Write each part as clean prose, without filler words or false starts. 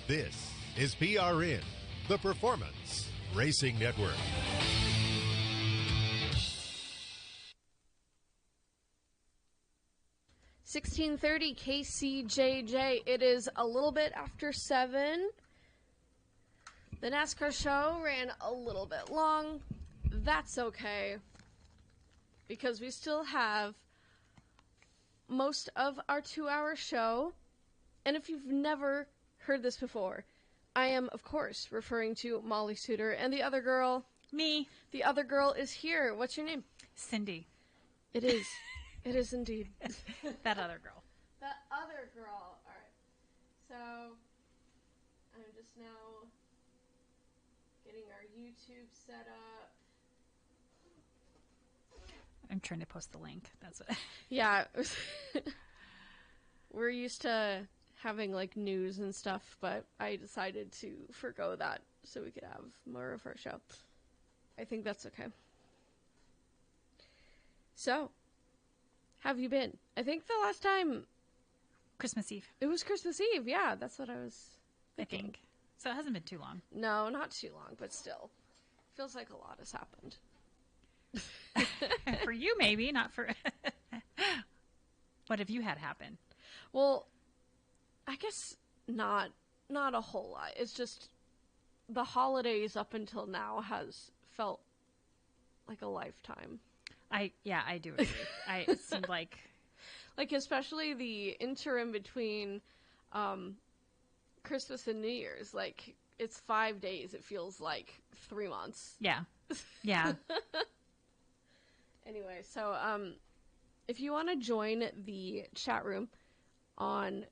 This is PRN, the Performance Racing Network. $16:30 KCJJ. It is a little bit after 7. The NASCAR show ran a little bit long. That's okay, because we still have most of our 2-hour show. And if you've never heard this before, I am, of course, referring to Molly Suter, and the other girl... Me. The other girl is here. What's your name? Cindy. It is. It is indeed. That other girl. That other girl. All right. So, I'm just now getting our YouTube set up. I'm trying to post the link. That's what. Yeah. We're used to having, like, news and stuff, but I decided to forgo that so we could have more of our show. I think that's okay. So, have you been? I think the last time... Christmas Eve. It was Christmas Eve, yeah. That's what I was thinking. I think. So it hasn't been too long. No, not too long, but still. Feels like a lot has happened. For you, maybe, not for... What have you had happen? Well, I guess not a whole lot. It's just the holidays up until now has felt like a lifetime. I do agree. It seemed like... Like, especially the interim between Christmas and New Year's. Like, it's 5 days. It feels like 3 months. Yeah. Yeah. Anyway, so if you want to join the chat room on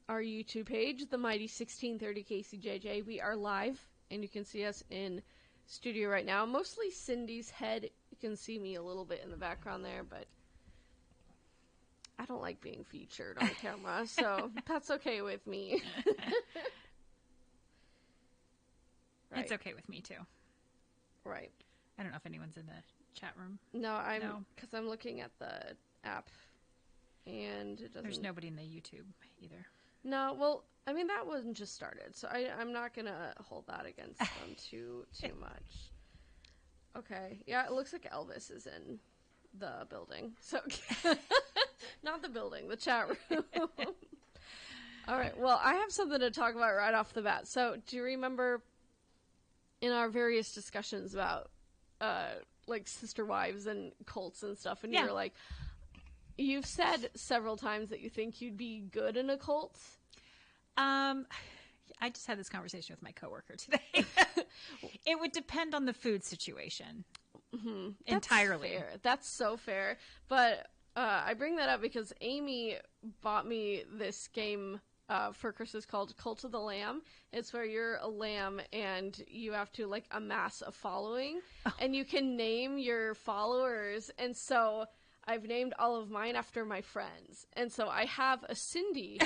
our YouTube page, the Mighty 1630 KCJJ, we are live, and you can see us in studio right now. Mostly Cindy's head. You can see me a little bit in the background there, but I don't like being featured on camera, so that's okay with me. Right. It's okay with me, too. Right. I don't know if anyone's in the chat room. No, because I'm looking at the app, and it doesn't... There's nobody in the YouTube either. No, well, I mean, that one just started, so I'm not going to hold that against them too much. Okay. Yeah, it looks like Elvis is in the building. So, not the building, the chat room. All right. Well, I have something to talk about right off the bat. So, do you remember in our various discussions about, like, sister wives and cults and stuff, and you were like, you've said several times that you think you'd be good in a cult? I just had this conversation with my coworker today. It would depend on the food situation. Mm-hmm. Entirely. Fair. That's so fair. But I bring that up because Amy bought me this game for Christmas called Cult of the Lamb. It's where you're a lamb and you have to, like, amass a following. Oh. And you can name your followers. And so I've named all of mine after my friends. And so I have a Cindy.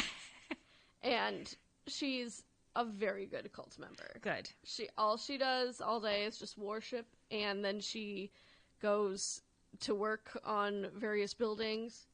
And she's a very good cult member. Good. All she does all day is just worship, and then she goes to work on various buildings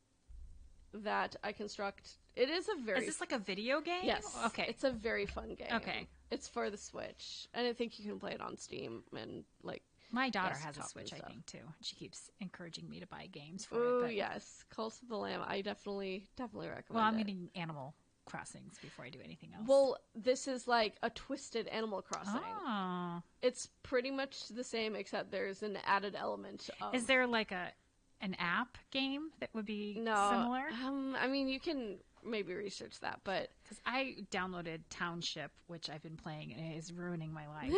that I construct. It is a very... Is this like a video game? Yes. Okay. It's a very fun game. Okay. It's for the Switch, and I think you can play it on Steam and, like... My daughter has a Switch, I think, too. She keeps encouraging me to buy games for it. But... Oh, yes. Cult of the Lamb. I definitely recommend it. Well, I'm getting Animal Crossings before I do anything else. Well, this is like a twisted Animal Crossing. Oh. It's pretty much the same, except there's an added element of... Is there like an app game that would be similar? I mean, you can maybe research that, but... Because I downloaded Township, which I've been playing, and it is ruining my life.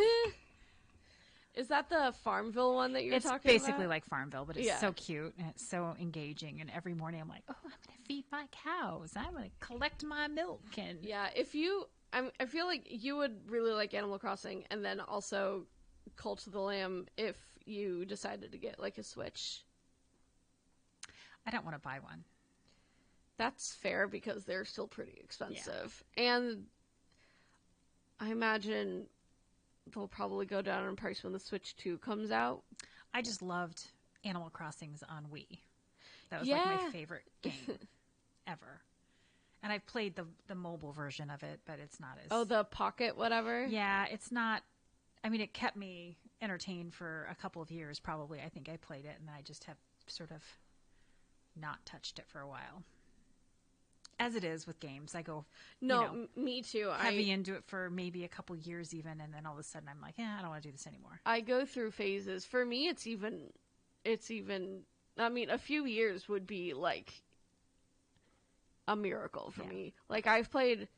Is that the Farmville one that you're talking about? It's basically like Farmville, but it's so cute and it's so engaging. And every morning I'm like, oh, I'm going to feed my cows. I'm going to collect my milk. And yeah, I feel like you would really like Animal Crossing, and then also Cult of the Lamb if you decided to get like a Switch. I don't want to buy one. That's fair because they're still pretty expensive. Yeah. And I imagine they'll probably go down in price when the Switch 2 comes out. I just loved Animal Crossings on Wii. That was like my favorite game ever. And I've played the mobile version of it, but it's not as... Oh, the Pocket whatever? Yeah, it's not... I mean, it kept me entertained for a couple of years, probably. I think I played it, and I just have sort of not touched it for a while. As it is with games. I go, me too. Heavy into it for maybe a couple years even, and then all of a sudden I'm like, I don't want to do this anymore. I go through phases. For me, it's even, I mean, a few years would be like a miracle for me. Like, I've played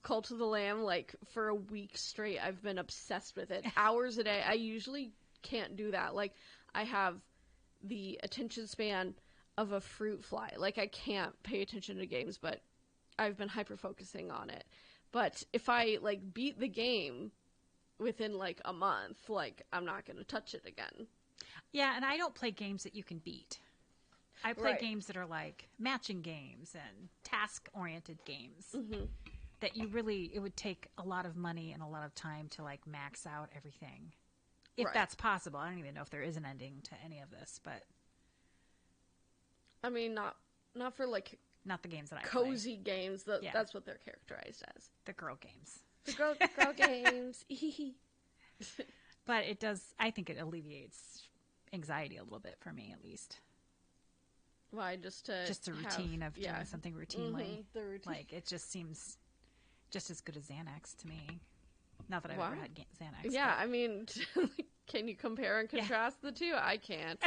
Cult of the Lamb, like, for a week straight. I've been obsessed with it. Hours a day. I usually can't do that. Like, I have the attention span of a fruit fly. Like, I can't pay attention to games, but I've been hyper-focusing on it. But if I, like, beat the game within, like, a month, like, I'm not going to touch it again. Yeah, and I don't play games that you can beat. I play games that are like matching games and task-oriented games that you really, it would take a lot of money and a lot of time to like max out everything. If that's possible. I don't even know if there is an ending to any of this, but. I mean, not for like. Not the games that I cozy play. Games. That's what they're characterized as. The girl games. The girl games. But it does, I think it alleviates anxiety a little bit for me at least. Why? Just the routine of doing something routinely. The routine. Like, it just seems just as good as Xanax to me. Not that I've ever had Xanax. Yeah, but... I mean, can you compare and contrast the two? I can't.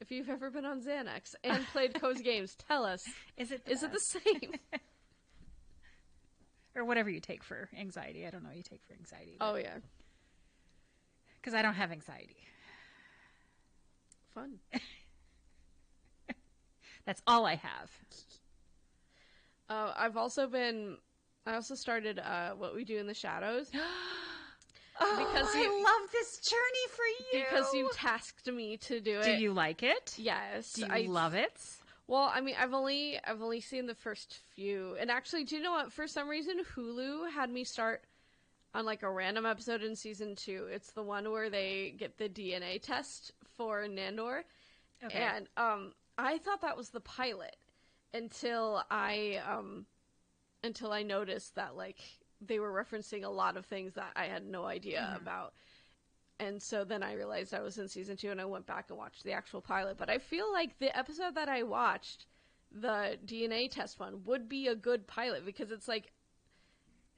If you've ever been on Xanax and played cozy games, tell us. Is it the same? Or whatever you take for anxiety. I don't know what you take for anxiety. Oh, yeah. Because I don't have anxiety. Fun. That's all I have. I also started What We Do in the Shadows. I love this journey for you. Because you tasked me to do it. Do you like it? Yes. Do you love it? Well, I mean, I've only seen the first few. And actually, do you know what? For some reason, Hulu had me start on like a random episode in season 2. It's the one where they get the DNA test for Nandor. Okay. And I thought that was the pilot until I noticed that like they were referencing a lot of things that I had no idea about. And so then I realized I was in season 2 and I went back and watched the actual pilot. But I feel like the episode that I watched, the DNA test one, would be a good pilot because it's like,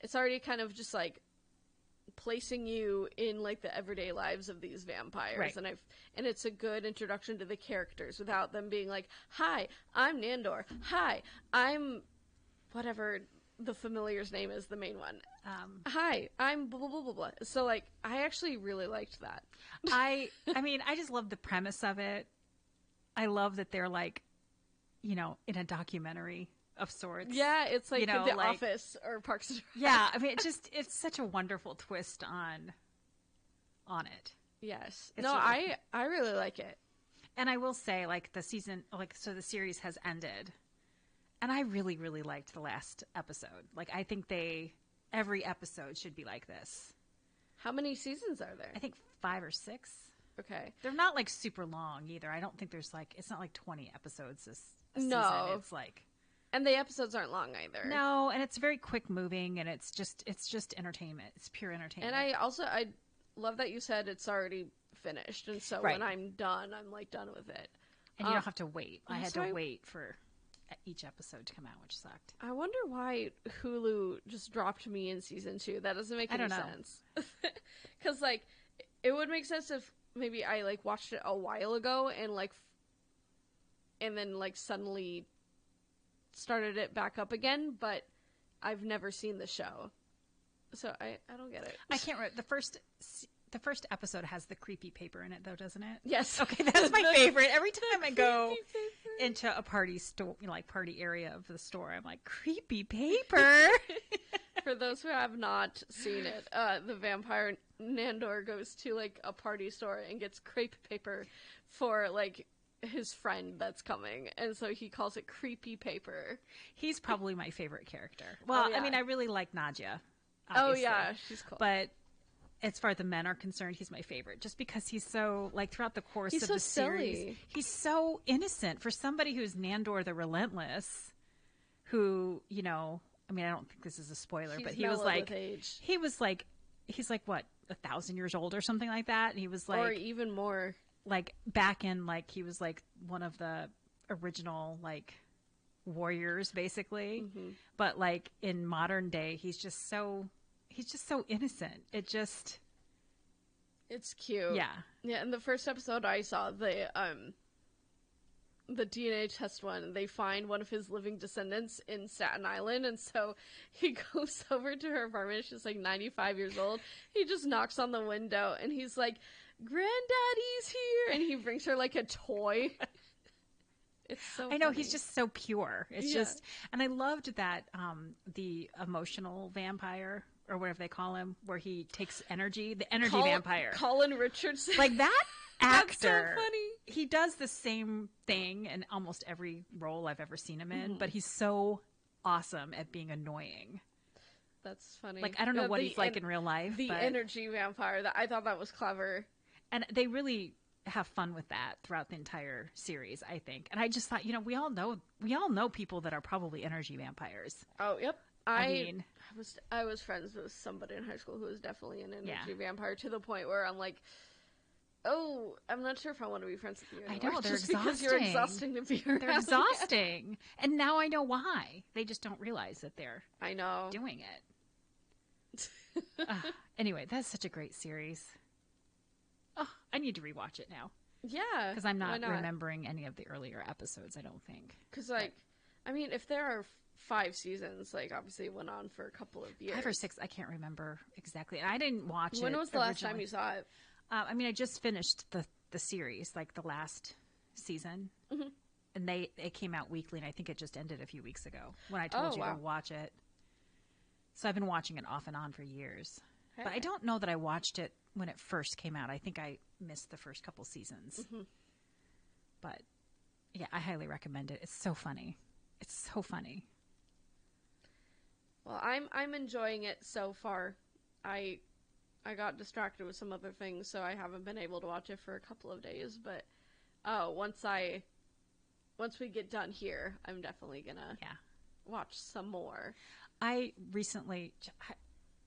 it's already kind of just like placing you in like the everyday lives of these vampires. Right. And it's a good introduction to the characters without them being like, hi, I'm Nandor. Hi, I'm whatever the familiar's name is, the main one. Hi, I'm blah, blah, blah, blah, blah. So, like, I actually really liked that. I mean, I just love the premise of it. I love that they're, like, you know, in a documentary of sorts. Yeah, it's like The Office or Parks and Rec. Yeah, I mean, it's such a wonderful twist on it. Yes. I really like it. And I will say, like, the series has ended. And I really, really liked the last episode. Like, I think every episode should be like this. How many seasons are there? I think 5 or 6. Okay. They're not, like, super long either. I don't think there's, like, it's not like 20 episodes a season. It's like... And the episodes aren't long either. No, and it's very quick moving, and it's just entertainment. It's pure entertainment. And I love that you said it's already finished. And so when I'm done, I'm, like, done with it. And you don't have to wait. I had to wait for... each episode to come out, which sucked. I wonder why Hulu just dropped me in season 2. That doesn't make any sense. Because, like, it would make sense if maybe I, like, watched it a while ago and then, like, suddenly started it back up again, but I've never seen the show. So I don't get it. I can't remember. The first episode has the creepy paper in it, though, doesn't it? Yes. Okay, that's my favorite. Every time I go into a party store, like party area of the store, I'm like, creepy paper. For those who have not seen it, the vampire Nandor goes to like a party store and gets crepe paper for like his friend that's coming, and so he calls it creepy paper. He's probably my favorite character. Well, I mean, I really like Nadia. Obviously. Oh yeah, she's cool. But as far as the men are concerned, he's my favorite. Just because he's so, like, throughout the course of the series, silly. He's so innocent. For somebody who's Nandor the Relentless, who, you know, I mean, I don't think this is a spoiler, but he was mellowed like, with age. he's like what, 1,000 years old or something like that. And he was like, or even more. like back in like, he was like one of the original like warriors basically. Mm-hmm. But like in modern day, he's just so innocent. It's cute. yeah. Yeah, in the first episode I saw, the DNA test one, they find one of his living descendants in Staten Island, and so he goes over to her apartment. She's like 95 years old. He just knocks on the window, and he's like, "Granddaddy's here," and he brings her like a toy. It's so I know, funny. he's just so pure. It's just, and I loved that the emotional vampire, or whatever they call him, where he takes energy, the energy vampire. Colin Richardson. Like that That's so actor, funny. he does the same thing in almost every role I've ever seen him in, but he's so awesome at being annoying. That's funny. Like, I don't know what he's like in real life. The but... energy vampire, I thought that was clever. And they really have fun with that throughout the entire series, I think. And I just thought, you know, we all know people that are probably energy vampires. Oh, yep. I was friends with somebody in high school who was definitely an energy vampire, to the point where I'm like, oh, I'm not sure if I want to be friends with you anymore. I know, they're just exhausting. Because you're exhausting to be around. They're exhausting. And now I know why. They just don't realize that they're doing it. Anyway, that's such a great series. Oh, I need to rewatch it now. Yeah. Because I'm not remembering any of the earlier episodes, I don't think. Because, like, I mean, if there are 5 seasons, like, obviously it went on for a couple of years. 5 or 6, I can't remember exactly. And I didn't watch it. When was the last time you saw it? I mean, I just finished the series, like the last season. Mm-hmm. And it came out weekly, and I think it just ended a few weeks ago when I told you to watch it. So I've been watching it off and on for years. Hey. But I don't know that I watched it when it first came out. I think I missed the first couple seasons. Mm-hmm. But yeah, I highly recommend it. It's so funny. It's so funny. Well, I'm enjoying it so far. I got distracted with some other things, so I haven't been able to watch it for a couple of days. But once we get done here, I'm definitely gonna watch some more. I recently,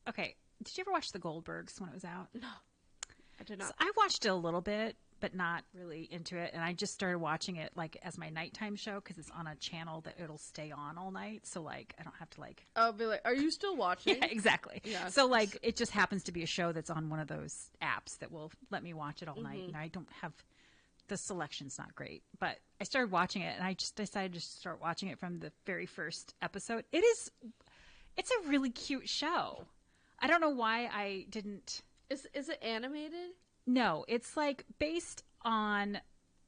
okay. Did you ever watch The Goldbergs when it was out? No, I did not. So I watched it a little bit, but not really into it. And I just started watching it like as my nighttime show because it's on a channel that it'll stay on all night. So like I don't have to like. I'll be like, are you still watching? Yeah, exactly. Yeah. So like it just happens to be a show that's on one of those apps that will let me watch it all night, and I don't have. The selection's not great, but I started watching it, and I just decided to start watching it from the very first episode. It's a really cute show. I don't know why I didn't. Is it animated? No, it's like based on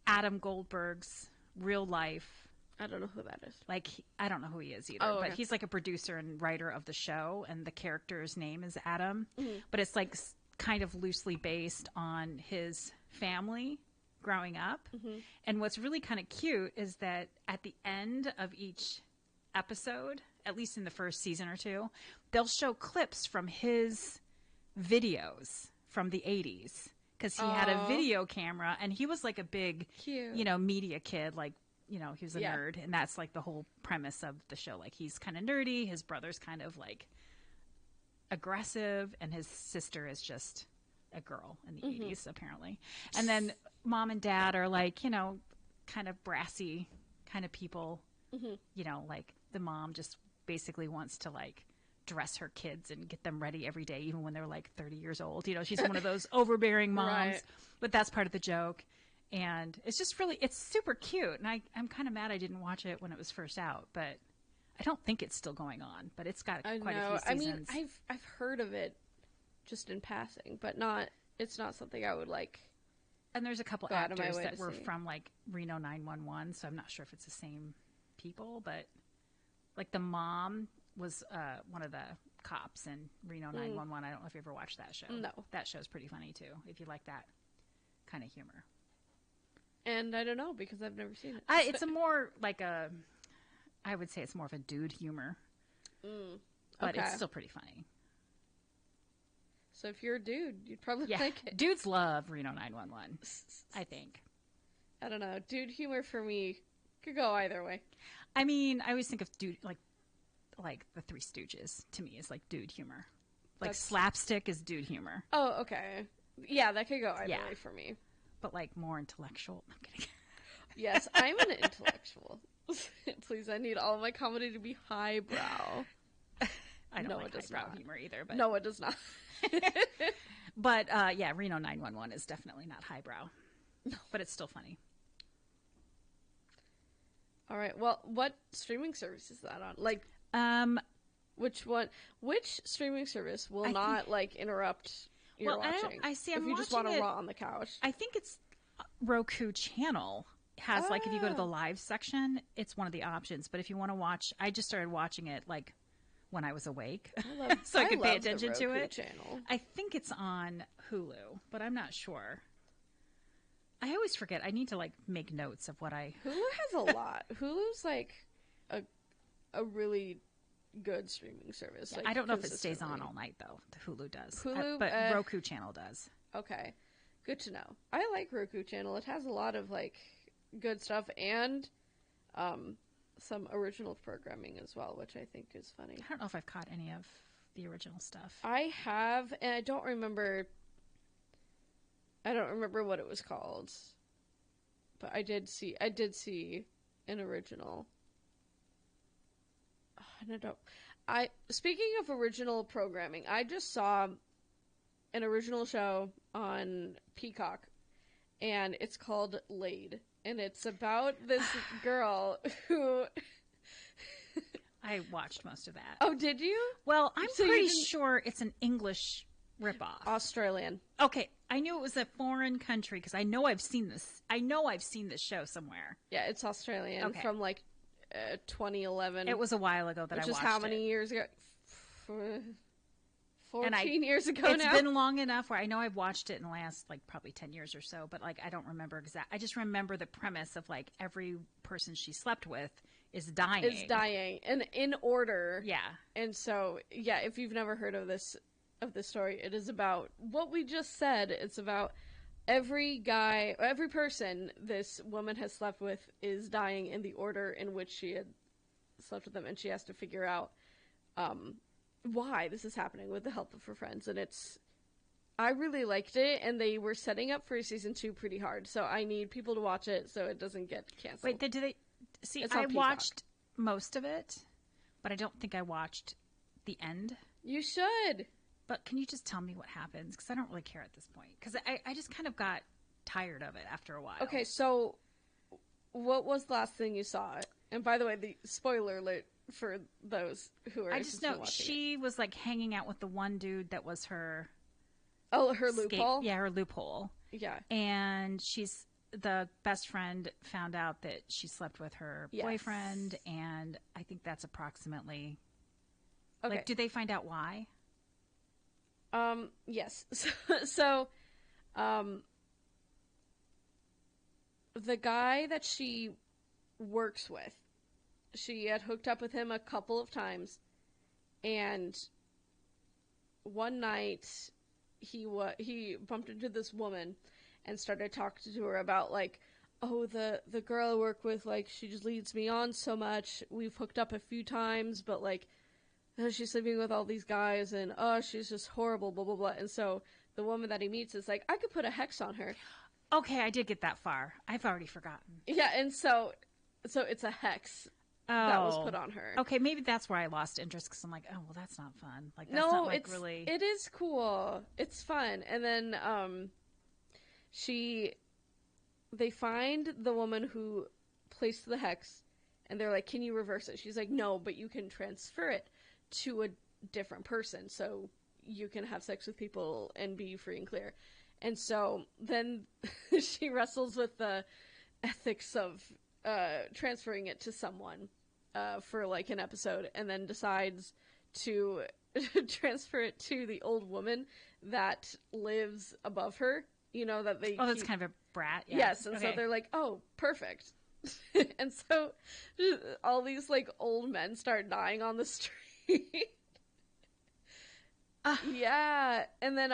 Adam Goldberg's real life. I don't know who that is. Like, I don't know who he is either, but he's like a producer and writer of the show, and the character's name is Adam. Mm-hmm. But it's like kind of loosely based on his family growing up. Mm-hmm. And what's really kind of cute is that at the end of each episode, at least in the first season or two, they'll show clips from his videos from the 80s because he had a video camera, and he was like a big, media kid. Like, he was a nerd, and that's like the whole premise of the show. Like, he's kind of nerdy. His brother's kind of like aggressive, and his sister is just a girl in the 80s, apparently. And then mom and dad are like, kind of brassy kind of people. Like the mom just basically wants to like dress her kids and get them ready every day, even when they're like 30 years old. She's one of those overbearing moms, right. But that's part of the joke. And it's just it's super cute. And I'm kind of mad I didn't watch it when it was first out, but I don't think it's still going on, but it's got quite a few seasons. I mean, I've heard of it just in passing, but it's not something I would like. And there's a couple actors that were from like Reno 911, so I'm not sure if it's the same people, but like the mom was one of the cops in Reno 911. I don't know if you ever watched that show. No. That show's pretty funny too, if you like that kind of humor. And I don't know, because I've never seen it. It's a more like I would say it's more of a dude humor. But it's still pretty funny. So if you're a dude, you'd probably like it. Dudes love Reno 911, I think. I don't know. Dude humor for me could go either way. I mean, I always think of dude, like like the Three Stooges to me is like dude humor. Like That's- slapstick is dude humor, Oh, okay. Yeah, that could go either Yeah. way for me. but like more intellectual. I'm kidding. Yes, I'm an intellectual. Please, I need all of my comedy to be highbrow. I don't No, like it does highbrow not. humor either, but No, it does not. but yeah, Reno 911 is definitely not highbrow, but it's still funny. All right. Well, what streaming service is that on? Like, Um, which one? Which streaming service will I not like interrupt your Well, I don't- watching? I see, If I'm you just want to watching it- raw on the couch. I think it's Roku channel has like if you go to the Oh. live section, it's one of the options. But if you want to watch, I just started watching it like when I was awake, so I could pay love the attention to Roku it. channel. I think it's on Hulu, but I'm not sure. I always forget. I need to like make notes of what I. Hulu has a lot. Hulu's like a really good streaming service. Like, I don't know if it stays on consistently. all night though. The Hulu does, Hulu, but Roku channel does. Okay, good to know. I like Roku channel. It has a lot of like good stuff and some original programming as well, which I think is funny. I don't know if I've caught any of the original stuff. I have, and I don't remember. I don't remember what it was called, but I did see an original. And I don't. Speaking of original programming, I just saw an original show on Peacock, and it's called Laid, and it's about this girl who. I watched most of that. Oh, did you? Well, I'm So you pretty didn't- sure it's an English ripoff. Australian. Okay, I knew it was a foreign country because I know I've seen this. I know I've seen this show somewhere. Yeah, it's Australian Okay. from like 2011. It was a while ago that which I is watched how many it. years ago? 14 And years ago It's now. been long enough where I know I've watched it in the last like probably 10 years or so, but like I don't remember exact. I just remember the premise of like every person she slept with is dying. It's dying, and in order. Yeah. And so, yeah, if you've never heard of this story, it is about what we just said. It's about every person this woman has slept with is dying in the order in which she had slept with them, and she has to figure out why this is happening with the help of her friends. And I really liked it, and they were setting up for season 2 pretty hard, so I need people to watch it so it doesn't get canceled. Wait, did they see? It's on I Peacock. watched most of it, but I don't think I watched the end. You should. But can you just tell me what happens? Because I don't really care at this point. Because I just kind of got tired of it after a while. Okay, so what was the last thing you saw? And by the way, the spoiler alert for those who are I just interested in know watching she was like hanging out with the one dude that was her it. Oh, her loophole? Yeah, her loophole. Yeah. And the best friend found out that she slept with her Yes. boyfriend, and I think that's approximately. Okay. Like, do they find out why? Yes. So, the guy that she works with, she had hooked up with him a couple of times, and one night he bumped into this woman and started talking to her about like, oh, the girl I work with, like, she just leads me on so much. We've hooked up a few times, but like, she's sleeping with all these guys, and oh, she's just horrible, blah blah blah. And so the woman that he meets is like, I could put a hex on her. Okay, I did get that far. I've already forgotten. Yeah, and so it's a hex that was put on her. Okay, maybe that's where I lost interest because I'm like, oh, well, that's not fun. Like, that's No, not like it's really. it is cool. It's fun. And then they find the woman who placed the hex, and they're like, can you reverse it? She's like, no, but you can transfer it to a different person, so you can have sex with people and be free and clear. And so then she wrestles with the ethics of transferring it to someone for like an episode, and then decides to transfer it to the old woman that lives above her. You know, that they that's kind of a brat. Yeah. Yes, and so Okay. they're like, oh, perfect. And so all these like old men start dying on the street. Yeah, and then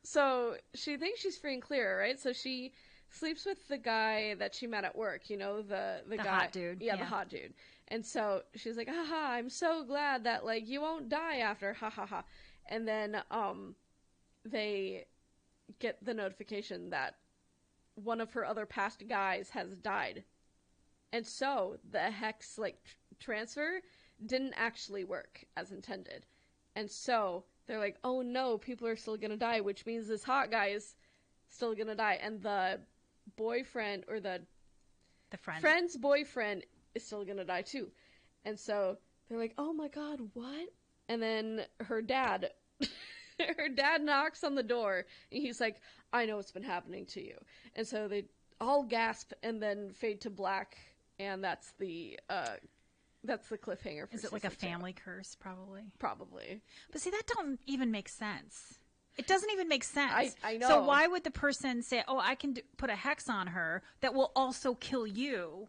so she thinks she's free and clear, right? So she sleeps with the guy that she met at work, you know, the guy, hot dude. Yeah, the Yeah. hot dude. And so she's like, haha, I'm so glad that, like, you won't die after, ha ha ha. And then, they get the notification that one of her other past guys has died. And so the hex, like, transfer didn't actually work as intended. And so they're like, oh no, people are still gonna die, which means this hot guy is still gonna die. And the boyfriend, or the friend's boyfriend is still gonna die too. And so they're like, oh my god, what? And then her dad knocks on the door, and he's like, I know what's been happening to you. And so they all gasp and then fade to black, and that's the cliffhanger for Is it like a season 2. family curse, probably? Probably. But see, that don't even make sense. It doesn't even make sense. I know. So why would the person say, oh, I can put a hex on her that will also kill you?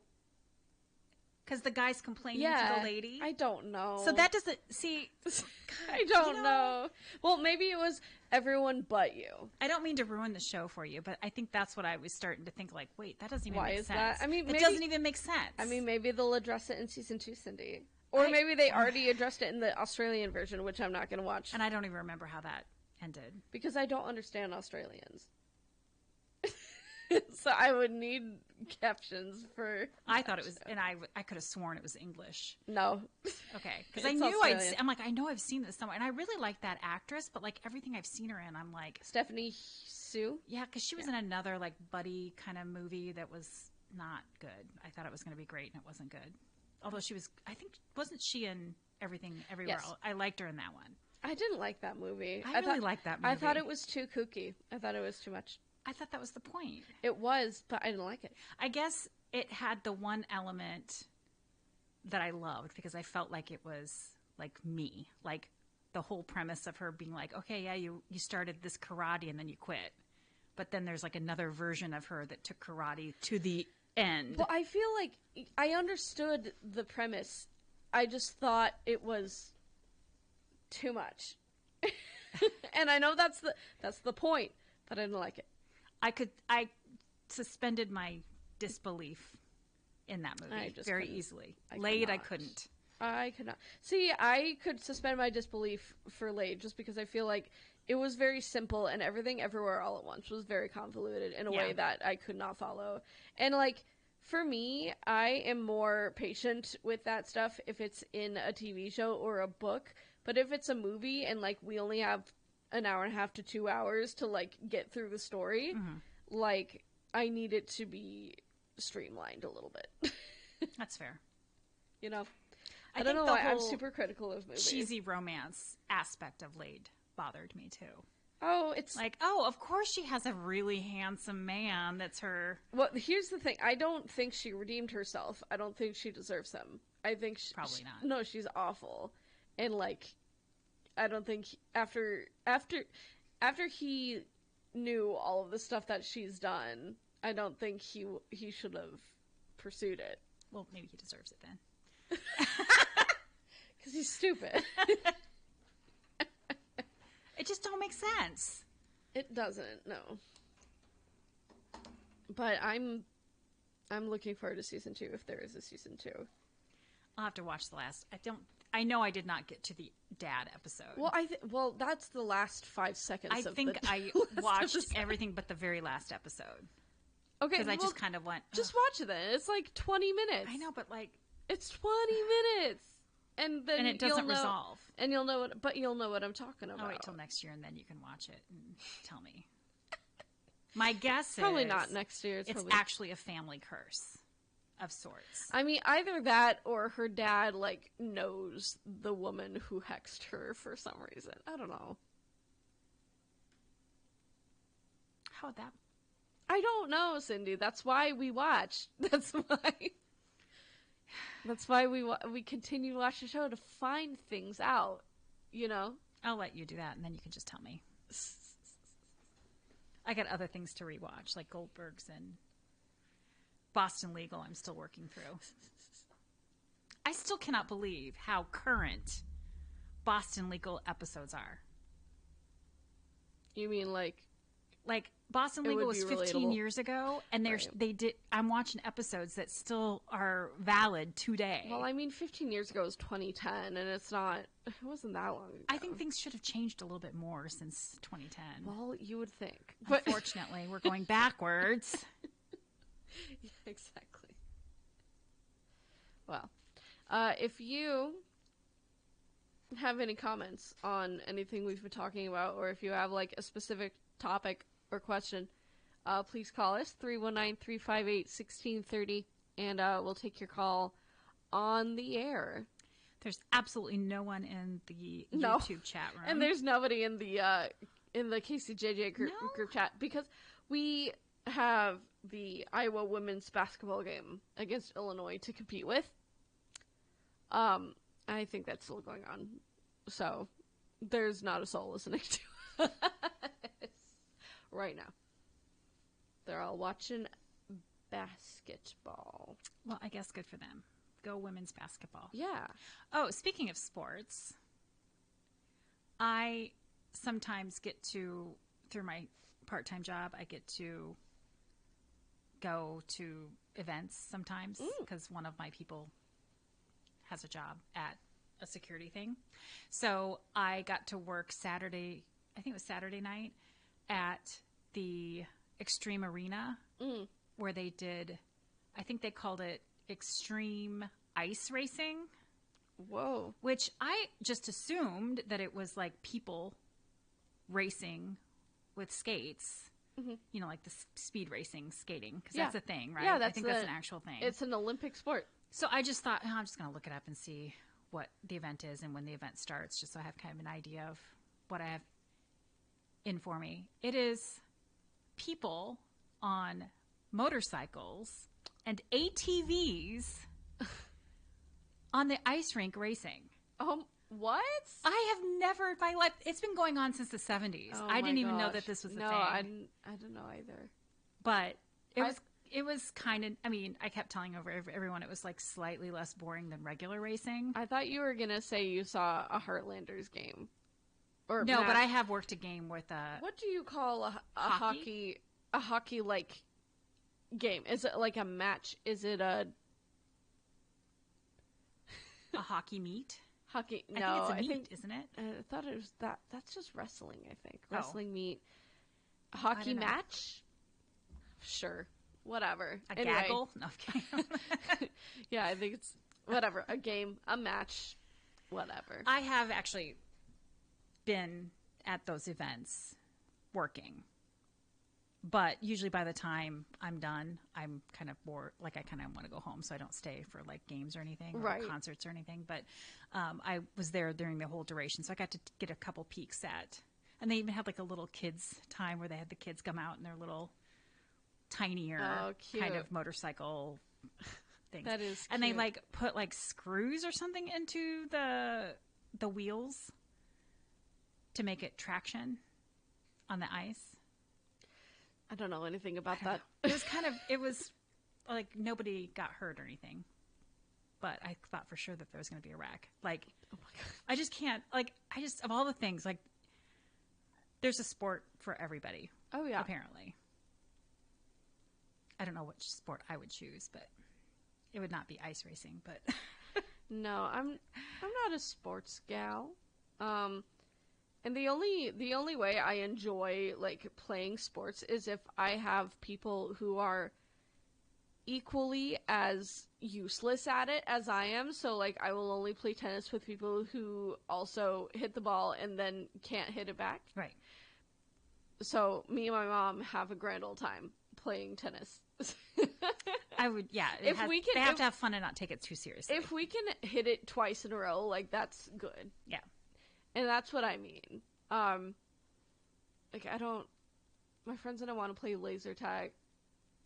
Because the guy's complaining to the lady? I don't know. So that doesn't... See... I don't know. Well, maybe it was everyone but you. I don't mean to ruin the show for you, but I think that's what I was starting to think, like, wait, that doesn't even Why make is sense. that? I mean, it maybe, doesn't even make sense. I mean, maybe they'll address it in season 2, Cindy. Or maybe they already addressed it in the Australian version, which I'm not going to watch. And I don't even remember how that ended. Because I don't understand Australians. So I would need captions for... I thought it was... And I could have sworn it was English. No. Okay. Because I knew I'm like, I know I've seen this somewhere. And I really like that actress, but like everything I've seen her in, I'm like... Stephanie Sue? Yeah, because she was in another like buddy kind of movie that was not good. I thought it was going to be great, and it wasn't good. Although she was... I think... Wasn't she in Everything Everywhere? Yes. I liked her in that one. I didn't like that movie. I really liked that movie. I thought it was too kooky. I thought it was too much. I thought that was the point. It was, but I didn't like it. I guess it had the one element that I loved because I felt like it was like me. Like the whole premise of her being like, okay, yeah, you started this karate and then you quit. But then there's like another version of her that took karate to the end. Well, I feel like I understood the premise. I just thought it was too much. And I know that's the point, but I didn't like it. I suspended my disbelief in that movie very easily. Laid, I couldn't. I could not. See, I could suspend my disbelief for Laid just because I feel like it was very simple and Everything Everywhere All at Once was very convoluted in a way that I could not follow. And like, for me, I am more patient with that stuff if it's in a TV show or a book. But if it's a movie and like we only have an hour and a half to 2 hours to like get through the story, like I need it to be streamlined a little bit. That's fair. You know, I don't know why I'm super critical of movies. Cheesy romance aspect of Laid bothered me too. Oh, it's like, oh, of course she has a really handsome man that's her. Well, here's the thing. I don't think she redeemed herself. I don't think she deserves him. I think probably not. No, she's awful. And like, I don't think after he knew all of the stuff that she's done, I don't think he should have pursued it. Well, maybe he deserves it then. Because he's stupid. It just don't make sense. It doesn't, no. But I'm looking forward to season 2 if there is a season 2. I'll have to watch the last. I know I did not get to the dad episode. Well, that's the last 5 seconds. I think I watched everything but the very last episode. Okay, because I just kind of went. Just watch it then. It's like 20 minutes. I know, but like it's 20 minutes, and then it doesn't resolve. And you'll know what I'm talking about. I'll wait till next year, and then you can watch it and tell me. My guess probably not next year. It's actually a family curse of sorts. I mean, either that or her dad like knows the woman who hexed her for some reason. I don't know. How would that? I don't know, Cindy. That's why we watch. That's why we continue to watch the show to find things out. You know. I'll let you do that, and then you can just tell me. I got other things to rewatch, like Goldberg's and Boston Legal. I'm still working through. I still cannot believe how current Boston Legal episodes are. You mean like Like Boston It Legal would was be 15 relatable. years ago, and Right. I'm watching episodes that still are valid today. Well, I mean, 15 years ago was 2010, and it wasn't that long ago. I think things should have changed a little bit more since 2010. Well, you would think. But Unfortunately, we're going backwards. yeah, exactly. Well, if you have any comments on anything we've been talking about, or if you have like a specific topic or question, please call us 319-358-1630, and we'll take your call on the air. There's absolutely no one in the No. YouTube chat room. And there's nobody in the KCJJ group chat, because we have the Iowa women's basketball game against Illinois to compete with. I think that's still going on. So there's not a soul listening to us right now. They're all watching basketball. Well, I guess good for them. Go women's basketball. Yeah. Oh, speaking of sports, I sometimes get to, through my part-time job, I get to go to events sometimes because one of my people has a job at a security thing. So I got to work Saturday, I think it was Saturday night, at the Extreme Arena where they did, I think they called it Extreme Ice Racing. Whoa. Which I just assumed that it was like people racing with skates. You know, like the speed racing skating, because that's a thing, right? Yeah, I think that's an actual thing. It's an Olympic sport. So I just thought, I'm just going to look it up and see what the event is and when the event starts, just so I have kind of an idea of what I have in for me. It is people on motorcycles and ATVs on the ice rink racing. What? I have never in my life. It's been going on since the 70s. Oh I didn't my even know gosh. that this was a no, thing. I didn't know either. But it was kind of. I mean, I kept telling everyone it was like slightly less boring than regular racing. I thought you were gonna say you saw a Heartlanders game. Or No, match. but I have worked a game with a. What do you call a Hockey? hockey like game? Is it like a match? Is it a hockey meet? hockey? I No, think it's a meet, isn't it? I thought it was that. That's just wrestling. I think Oh. wrestling meet, hockey don't know. match. Sure, whatever. A Anyway. gaggle? No, I'm kidding. Yeah, I think it's whatever. A game, a match, whatever. I have actually been at those events working. But usually by the time I'm done, I'm kind of bored. Like I kind of want to go home, so I don't stay for like games or anything, or Right. concerts or anything. But I was there during the whole duration, so I got to get a couple peeks at. And they even had like a little kids time where they had the kids come out in their little tinier Oh, cute. kind of motorcycle things. That is And they cute. like put like screws or something into the wheels to make it traction on the ice. I don't know anything about that. It was like nobody got hurt or anything, but I thought for sure that there was going to be a wreck. Like, Oh my god. I just can't, of all the things, like, there's a sport for everybody, Oh yeah. apparently. I don't know which sport I would choose, but it would not be ice racing, but No, I'm not a sports gal. And the only way I enjoy like playing sports is if I have people who are equally as useless at it as I am. So like I will only play tennis with people who also hit the ball and then can't hit it back. right. So me and my mom have a grand old time playing tennis. I would, yeah. If we can- they have if- to have fun and not take it too seriously. If we can hit it twice in a row, like that's good. yeah. And that's what I mean. Like my friends didn't want to play laser tag.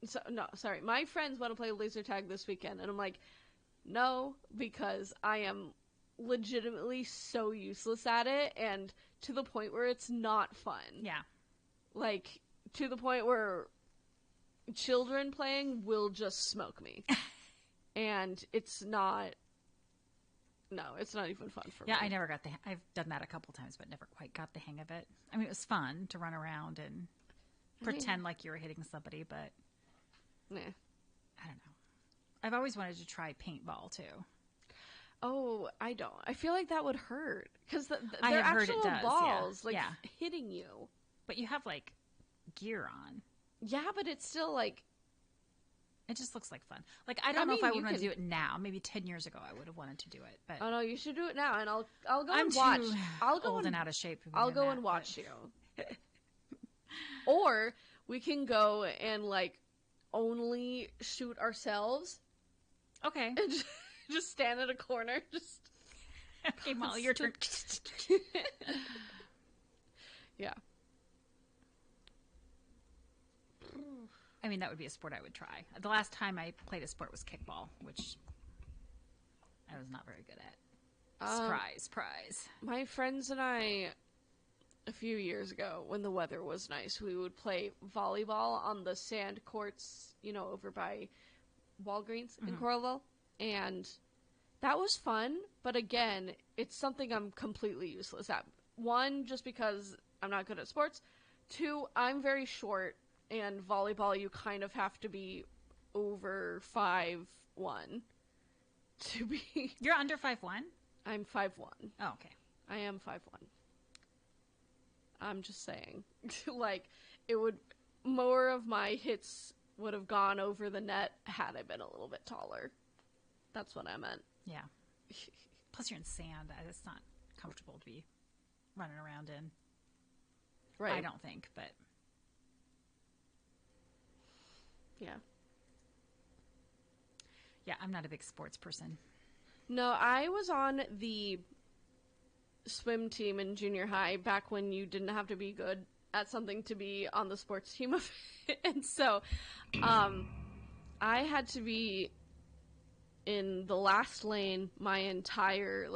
So, no, sorry. My friends want to play laser tag this weekend. And I'm like, no, because I am legitimately so useless at it. And to the point where it's not fun. Yeah. Like, to the point where children playing will just smoke me. And it's not... No, it's not even fun for me. Yeah, I never got I've done that a couple times, but never quite got the hang of it. I mean, it was fun to run around and pretend like you were hitting somebody, but Nah. I don't know. I've always wanted to try paintball too. Oh, I don't. I feel like that would hurt because I they're have heard it actual does, balls, yeah. like Yeah. hitting you. But you have like gear on. Yeah, but it's still like. It just looks like fun. Like I don't know if mean, I would you want to can- do it now. Maybe 10 years ago I would have wanted to do it, but Oh no, you should do it now, and I'll go I'm and watch. too I'll go old and and out of shape. To be I'll doing go that, and watch but- you. Or we can go and like only shoot ourselves Okay. and just stand in a corner. Just Okay, Molly, your turn. yeah. I mean, that would be a sport I would try. The last time I played a sport was kickball, which I was not very good at. Surprise. My friends and I, a few years ago, when the weather was nice, we would play volleyball on the sand courts, over by Walgreens in Coralville. And that was fun, but again, it's something I'm completely useless at. One, just because I'm not good at sports. Two, I'm very short, and volleyball, you kind of have to be over 5'1" to be... You're under 5'1"? I'm 5'1". Oh, okay. I am 5'1". I'm just saying. Like, it would... More of my hits would have gone over the net had I been a little bit taller. That's what I meant. Yeah. Plus, you're in sand. It's not comfortable to be running around in. Right. I don't think, but... Yeah. Yeah, I'm not a big sports person. No, I was on the swim team in junior high back when you didn't have to be good at something to be on the sports team of it. And so, I had to be in the last lane my entire,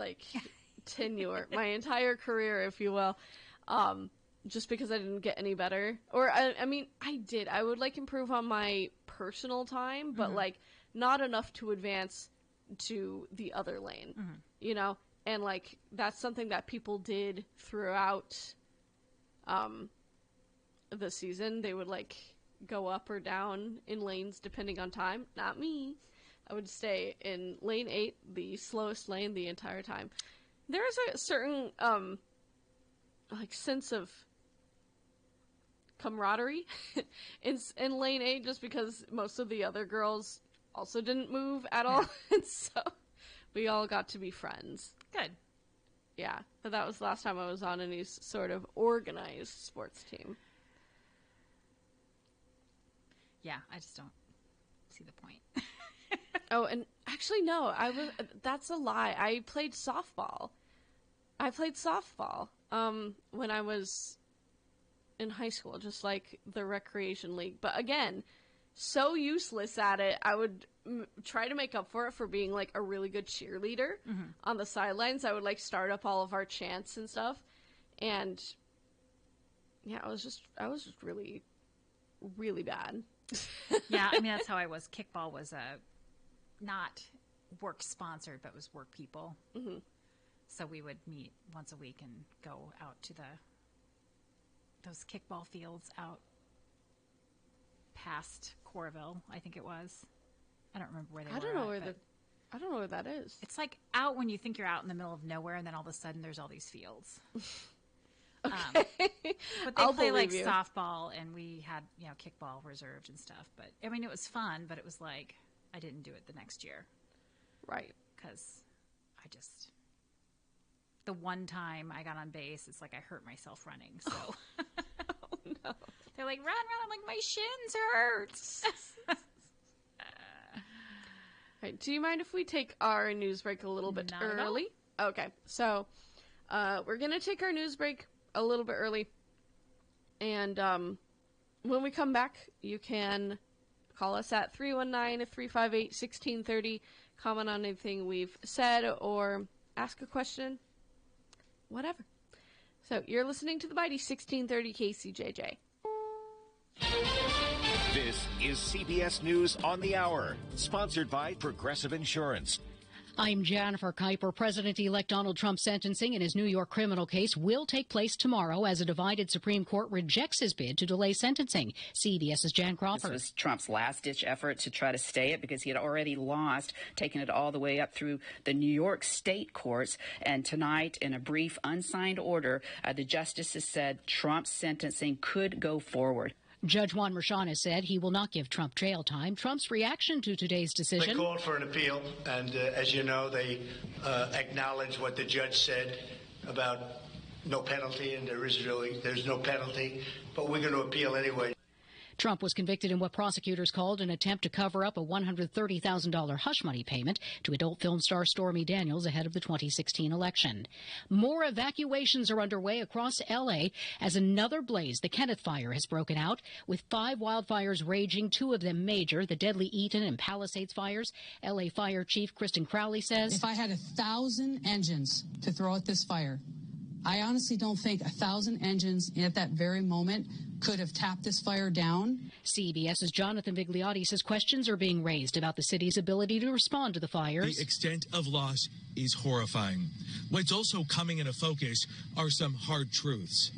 tenure, my entire career, if you will, just because I didn't get any better. Or, I mean, I did. I would, improve on my personal time, but, not enough to advance to the other lane, And, that's something that people did throughout the season. They would, go up or down in lanes depending on time. Not me. I would stay in lane 8, the slowest lane, the entire time. There is a certain, sense of camaraderie in lane 8 just because most of the other girls also didn't move at all. And so we all got to be friends. Good. Yeah, but that was the last time I was on any sort of organized sports team. Yeah, I just don't see the point. Oh, and actually, no, that's a lie. I played softball. When I was in high school, just like the recreation league. But again, so useless at it, I would try to make up for it for being, a really good cheerleader on the sidelines. I would, start up all of our chants and stuff. And, yeah, I was just really, really bad. Yeah, I mean, that's how I was. Kickball was not work sponsored, but was work people. Mm-hmm. So we would meet once a week and go out to those kickball fields out past Coralville, I think it was. I don't remember where they were. I don't know where that is. It's out when you think you're out in the middle of nowhere, and then all of a sudden there's all these fields. Okay. But they play softball, and we had kickball reserved and stuff. But I mean, it was fun, but it was I didn't do it the next year, right? Because the one time I got on base, it's I hurt myself running. So Oh no! They're like, run! I'm like, my shins hurt. Right. Do you mind if we take our news break a little bit Not at all. early? Okay. So, we're gonna take our news break a little bit early, and when we come back, you can call us at 319-358-1630, comment on anything we've said, or ask a question, whatever. So, you're listening to the Mighty 1630 KCJJ. This is CBS News on the Hour, sponsored by Progressive Insurance. I'm Jennifer Kuiper. President-elect Donald Trump's sentencing in his New York criminal case will take place tomorrow as a divided Supreme Court rejects his bid to delay sentencing. CBS's Jan Crawford. This was Trump's last-ditch effort to try to stay it because he had already lost, taking it all the way up through the New York state courts. And tonight, in a brief unsigned order, the justices said Trump's sentencing could go forward. Judge Juan Merchan said he will not give Trump jail time. Trump's reaction to today's decision. They called for an appeal, and as you know, they acknowledged what the judge said about no penalty, and there's no penalty, but we're going to appeal anyway. Trump was convicted in what prosecutors called an attempt to cover up a $130,000 hush money payment to adult film star Stormy Daniels ahead of the 2016 election. More evacuations are underway across L.A. as another blaze, the Kenneth Fire, has broken out, with 5 wildfires raging, 2 of them major, the deadly Eaton and Palisades fires. L.A. Fire Chief Kristen Crowley says, "If I had 1,000 engines to throw at this fire, I honestly don't think 1,000 engines at that very moment could have tapped this fire down." CBS's Jonathan Vigliotti says questions are being raised about the city's ability to respond to the fires. The extent of loss is horrifying. What's also coming into focus are some hard truths.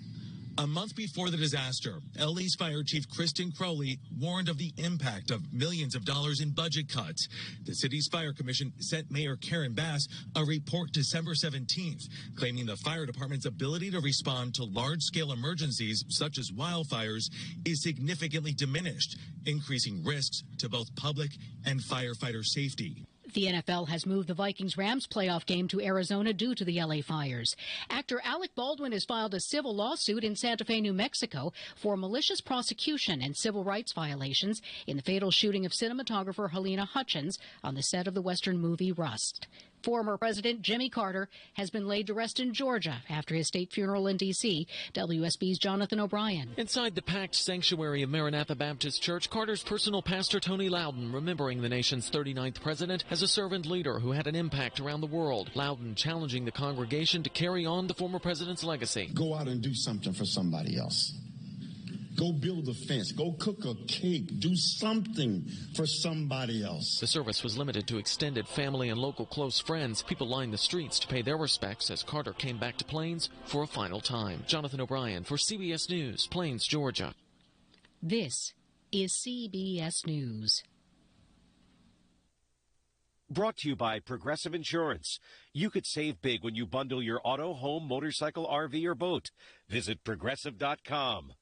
A month before the disaster, LA's Fire Chief Kristen Crowley warned of the impact of millions of dollars in budget cuts. The city's fire commission sent Mayor Karen Bass a report December 17th, claiming the fire department's ability to respond to large-scale emergencies such as wildfires is significantly diminished, increasing risks to both public and firefighter safety. The NFL has moved the Vikings-Rams playoff game to Arizona due to the L.A. fires. Actor Alec Baldwin has filed a civil lawsuit in Santa Fe, New Mexico for malicious prosecution and civil rights violations in the fatal shooting of cinematographer Helena Hutchins on the set of the Western movie Rust. Former President Jimmy Carter has been laid to rest in Georgia after his state funeral in D.C. WSB's Jonathan O'Brien. Inside the packed sanctuary of Maranatha Baptist Church, Carter's personal pastor Tony Loudon remembering the nation's 39th president as a servant leader who had an impact around the world. Loudon challenging the congregation to carry on the former president's legacy. Go out and do something for somebody else. Go build a fence. Go cook a cake. Do something for somebody else. The service was limited to extended family and local close friends. People lined the streets to pay their respects as Carter came back to Plains for a final time. Jonathan O'Brien for CBS News, Plains, Georgia. This is CBS News. Brought to you by Progressive Insurance. You could save big when you bundle your auto, home, motorcycle, RV, or boat. Visit Progressive.com.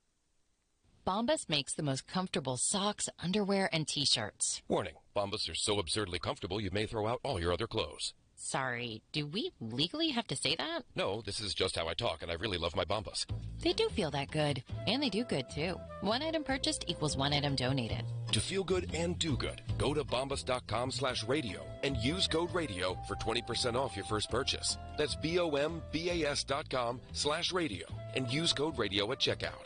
Bombas makes the most comfortable socks, underwear, and T-shirts. Warning, Bombas are so absurdly comfortable you may throw out all your other clothes. Sorry, do we legally have to say that? No, this is just how I talk, and I really love my Bombas. They do feel that good, and they do good, too. One item purchased equals one item donated. To feel good and do good, go to bombas.com/radio and use code radio for 20% off your first purchase. That's BOMBAS.com/radio and use code radio at checkout.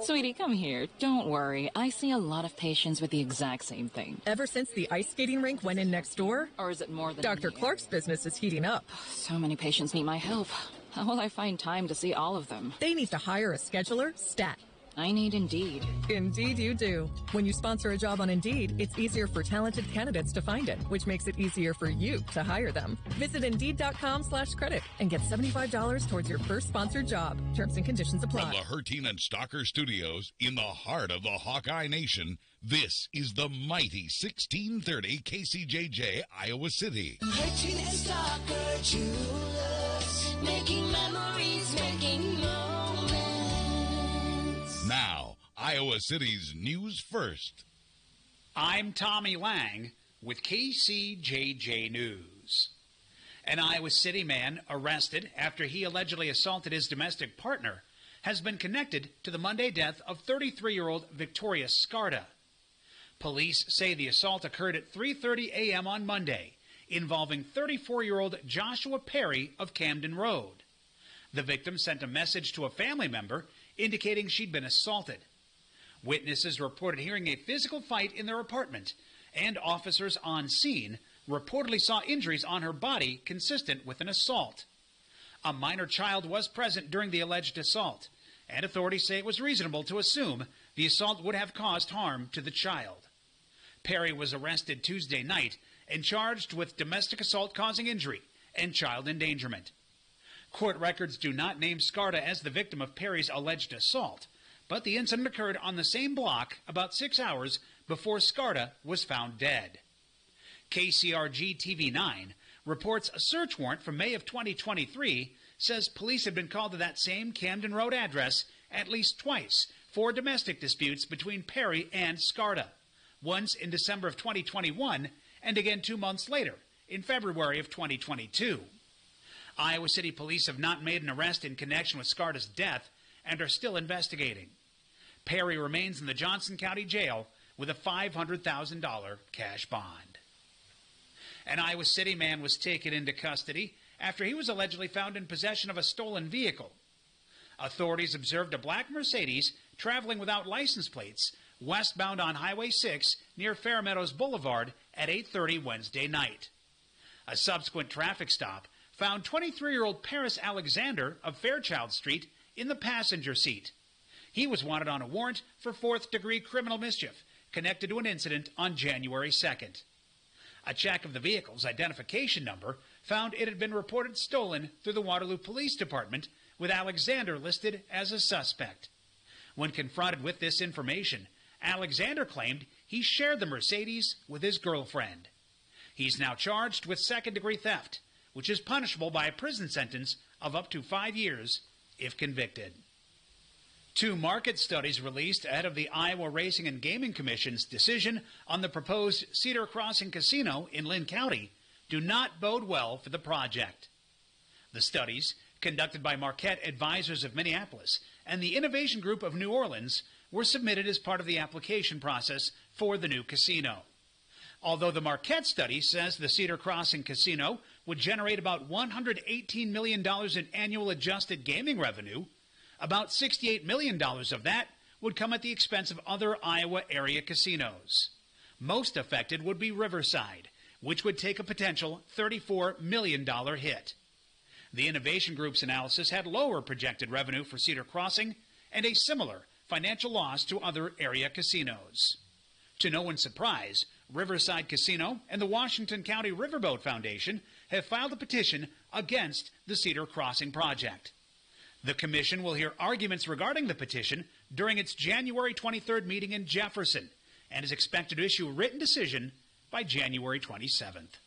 Sweetie, come here. Don't worry. I see a lot of patients with the exact same thing. Ever since the ice skating rink went in next door? Or is it more than Dr. Clark's business is heating up. So many patients need my help. How will I find time to see all of them? They need to hire a scheduler, stat. I need Indeed. Indeed you do. When you sponsor a job on Indeed, it's easier for talented candidates to find it, which makes it easier for you to hire them. Visit Indeed.com/credit and get $75 towards your first sponsored job. Terms and conditions apply. From the Herteen and Stalker Studios in the heart of the Hawkeye Nation, this is the mighty 1630 KCJJ, Iowa City. Herteen and Stalker Jewelers, making memories, making moments. Now, Iowa City's News First. I'm Tommy Lang with KCJJ News. An Iowa City man arrested after he allegedly assaulted his domestic partner has been connected to the Monday death of 33-year-old Victoria Scarda. Police say the assault occurred at 3:30 a.m. on Monday, involving 34-year-old Joshua Perry of Camden Road. The victim sent a message to a family member indicating she'd been assaulted. Witnesses reported hearing a physical fight in their apartment, and officers on scene reportedly saw injuries on her body consistent with an assault. A minor child was present during the alleged assault, and authorities say it was reasonable to assume the assault would have caused harm to the child. Perry was arrested Tuesday night and charged with domestic assault causing injury and child endangerment. Court records do not name Scarta as the victim of Perry's alleged assault, but the incident occurred on the same block about 6 hours before Scarta was found dead. KCRG TV9 reports a search warrant from May of 2023 says police had been called to that same Camden Road address at least twice for domestic disputes between Perry and Scarta, once in December of 2021 and again 2 months later in February of 2022. Iowa City police have not made an arrest in connection with Scarta's death and are still investigating. Perry remains in the Johnson County Jail with a $500,000 cash bond. An Iowa City man was taken into custody after he was allegedly found in possession of a stolen vehicle. Authorities observed a black Mercedes traveling without license plates westbound on Highway 6 near Fair Meadows Boulevard at 8:30 Wednesday night. A subsequent traffic stop found 23-year-old Paris Alexander of Fairchild Street in the passenger seat. He was wanted on a warrant for fourth-degree criminal mischief connected to an incident on January 2nd. A check of the vehicle's identification number found it had been reported stolen through the Waterloo Police Department, with Alexander listed as a suspect. When confronted with this information, Alexander claimed he shared the Mercedes with his girlfriend. He's now charged with second-degree theft, which is punishable by a prison sentence of up to 5 years if convicted. 2 market studies released ahead of the Iowa Racing and Gaming Commission's decision on the proposed Cedar Crossing Casino in Lynn County do not bode well for the project. The studies, conducted by Marquette Advisors of Minneapolis and the Innovation Group of New Orleans, were submitted as part of the application process for the new casino. Although the Marquette study says the Cedar Crossing Casino would generate about $118 million in annual adjusted gaming revenue, about $68 million of that would come at the expense of other Iowa area casinos. Most affected would be Riverside, which would take a potential $34 million hit. The Innovation Group's analysis had lower projected revenue for Cedar Crossing and a similar financial loss to other area casinos. To no one's surprise, Riverside Casino and the Washington County Riverboat Foundation have filed a petition against the Cedar Crossing project. The commission will hear arguments regarding the petition during its January 23rd meeting in Jefferson and is expected to issue a written decision by January 27th.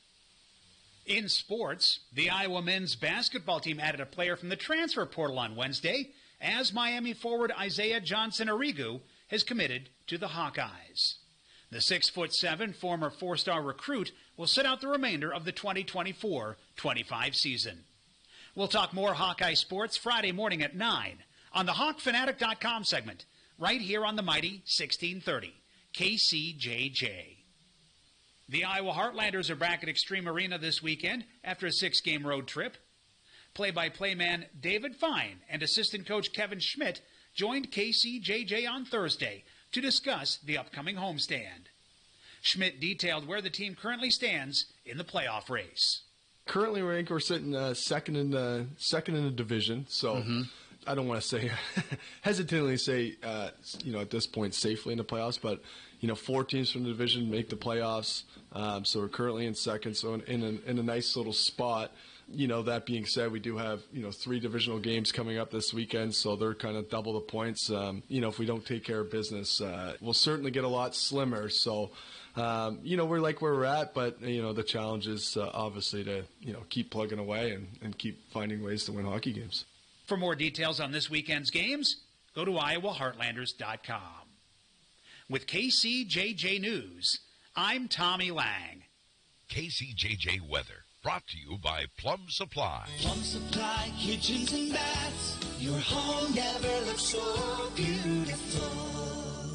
In sports, the Iowa men's basketball team added a player from the transfer portal on Wednesday as Miami forward Isaiah Johnson-Arrigu has committed to the Hawkeyes. The 6'7" former 4-star recruit will sit out the remainder of the 2024-25 season. We'll talk more Hawkeye sports Friday morning at 9 on the HawkFanatic.com segment, right here on the mighty 1630 KCJJ. The Iowa Heartlanders are back at Extreme Arena this weekend after a 6-game road trip. Play-by-play man David Fine and assistant coach Kevin Schmidt joined KCJJ on Thursday to discuss the upcoming homestand. Schmidt detailed where the team currently stands in the playoff race. Currently, we're sitting second in the division, so I don't want to say hesitantly say at this point safely in the playoffs, but 4 teams from the division make the playoffs, so we're currently in second, so in a nice little spot. That being said, we do have 3 divisional games coming up this weekend, so they're kind of double the points. If we don't take care of business, we'll certainly get a lot slimmer. So. We're like where we're at, but, the challenge is obviously to, keep plugging away and keep finding ways to win hockey games. For more details on this weekend's games, go to IowaHeartlanders.com. With KCJJ News, I'm Tommy Lang. KCJJ Weather, brought to you by Plum Supply. Plum Supply kitchens and baths. Your home never looks so beautiful.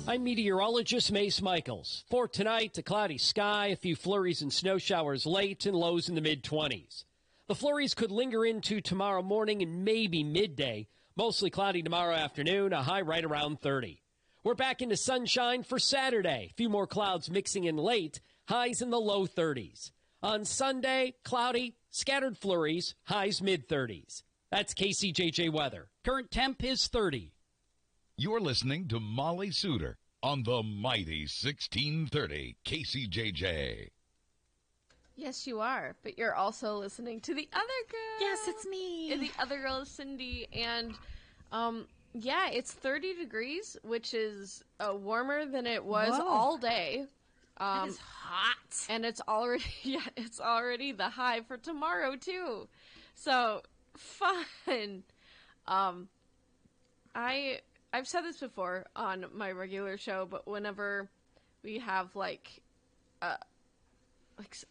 I'm meteorologist Mace Michaels. For tonight, a cloudy sky, a few flurries and snow showers late, and lows in the mid-20s. The flurries could linger into tomorrow morning and maybe midday. Mostly cloudy tomorrow afternoon, a high right around 30. We're back into sunshine for Saturday. A few more clouds mixing in late, highs in the low 30s. On Sunday, cloudy, scattered flurries, highs mid-30s. That's KCJJ weather. Current temp is 30. You're listening to Molly Suter on the mighty 1630 KCJJ. Yes, you are. But you're also listening to the other girl. Yes, it's me. And the other girl is Cindy. And, yeah, it's 30 degrees, which is warmer than it was all day. It is hot. And it's already the high for tomorrow, too. So, fun. I've said this before on my regular show, but whenever we have, like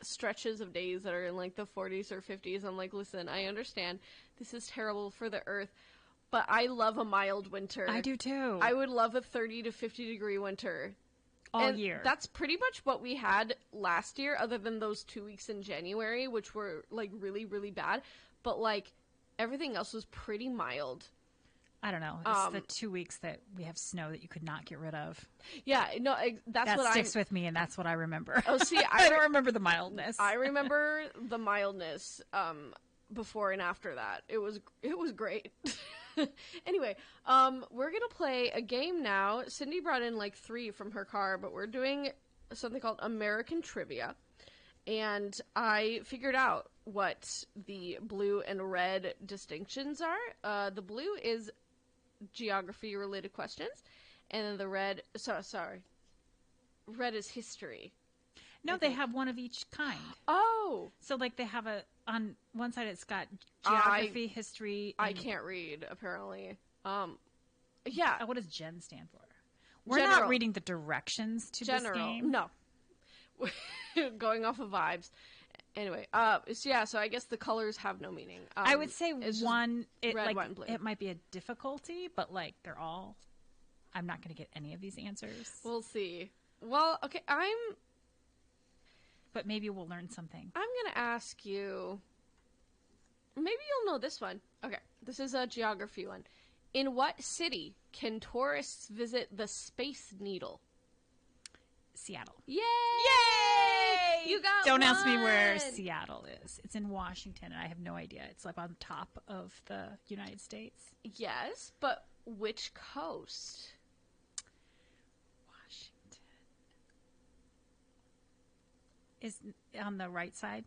stretches of days that are in, like, the 40s or 50s, I'm like, listen, I understand this is terrible for the earth, but I love a mild winter. I do, too. I would love a 30 to 50 degree winter. All year. That's pretty much what we had last year, other than those 2 weeks in January, which were, like, really, really bad. But, like, everything else was pretty mild. I don't know. It's the 2 weeks that we have snow that you could not get rid of. Yeah, no, that sticks with me, and that's what I remember. Oh, see, I don't remember the mildness. I remember the mildness before and after that. It was great. Anyway, we're gonna play a game now. Cindy brought in like 3 from her car, but we're doing something called American Trivia. And I figured out what the blue and red distinctions are. The blue is geography-related questions, and then the red... Red is history. No, they have one of each kind. Oh! So, like, they have on one side it's got geography, history... I can't read, apparently. Yeah. What does GEN stand for? We're General. not reading the directions to this game. No. Going off of vibes. Anyway, so I guess the colors have no meaning. I would say one, red, white, and blue. It might be a difficulty, but like they're all. I'm not going to get any of these answers. We'll see. Well, okay, But maybe we'll learn something. I'm going to ask you. Maybe you'll know this one. Okay, this is a geography one. In what city can tourists visit the Space Needle? Seattle. Yay! Yay! You got Don't one! ask me where Seattle is. It's in Washington, and I have no idea. It's like on top of the United States. Yes, but which coast? Washington. Is on the right side?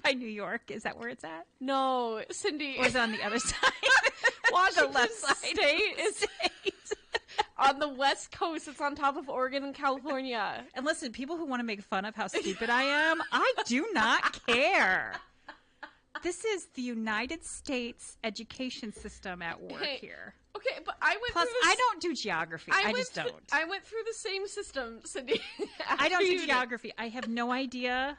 By New York? Is that where it's at? No, Cindy. Or is it on the other side? Washington the left State is on the West Coast. It's on top of Oregon and California. And listen, people who want to make fun of how stupid I am, I do not care. This is the United States education system at work here. Okay, but I went Plus, through this... I don't do geography. I just don't. I went through the same system, Cindy. I don't do geography. I have no idea.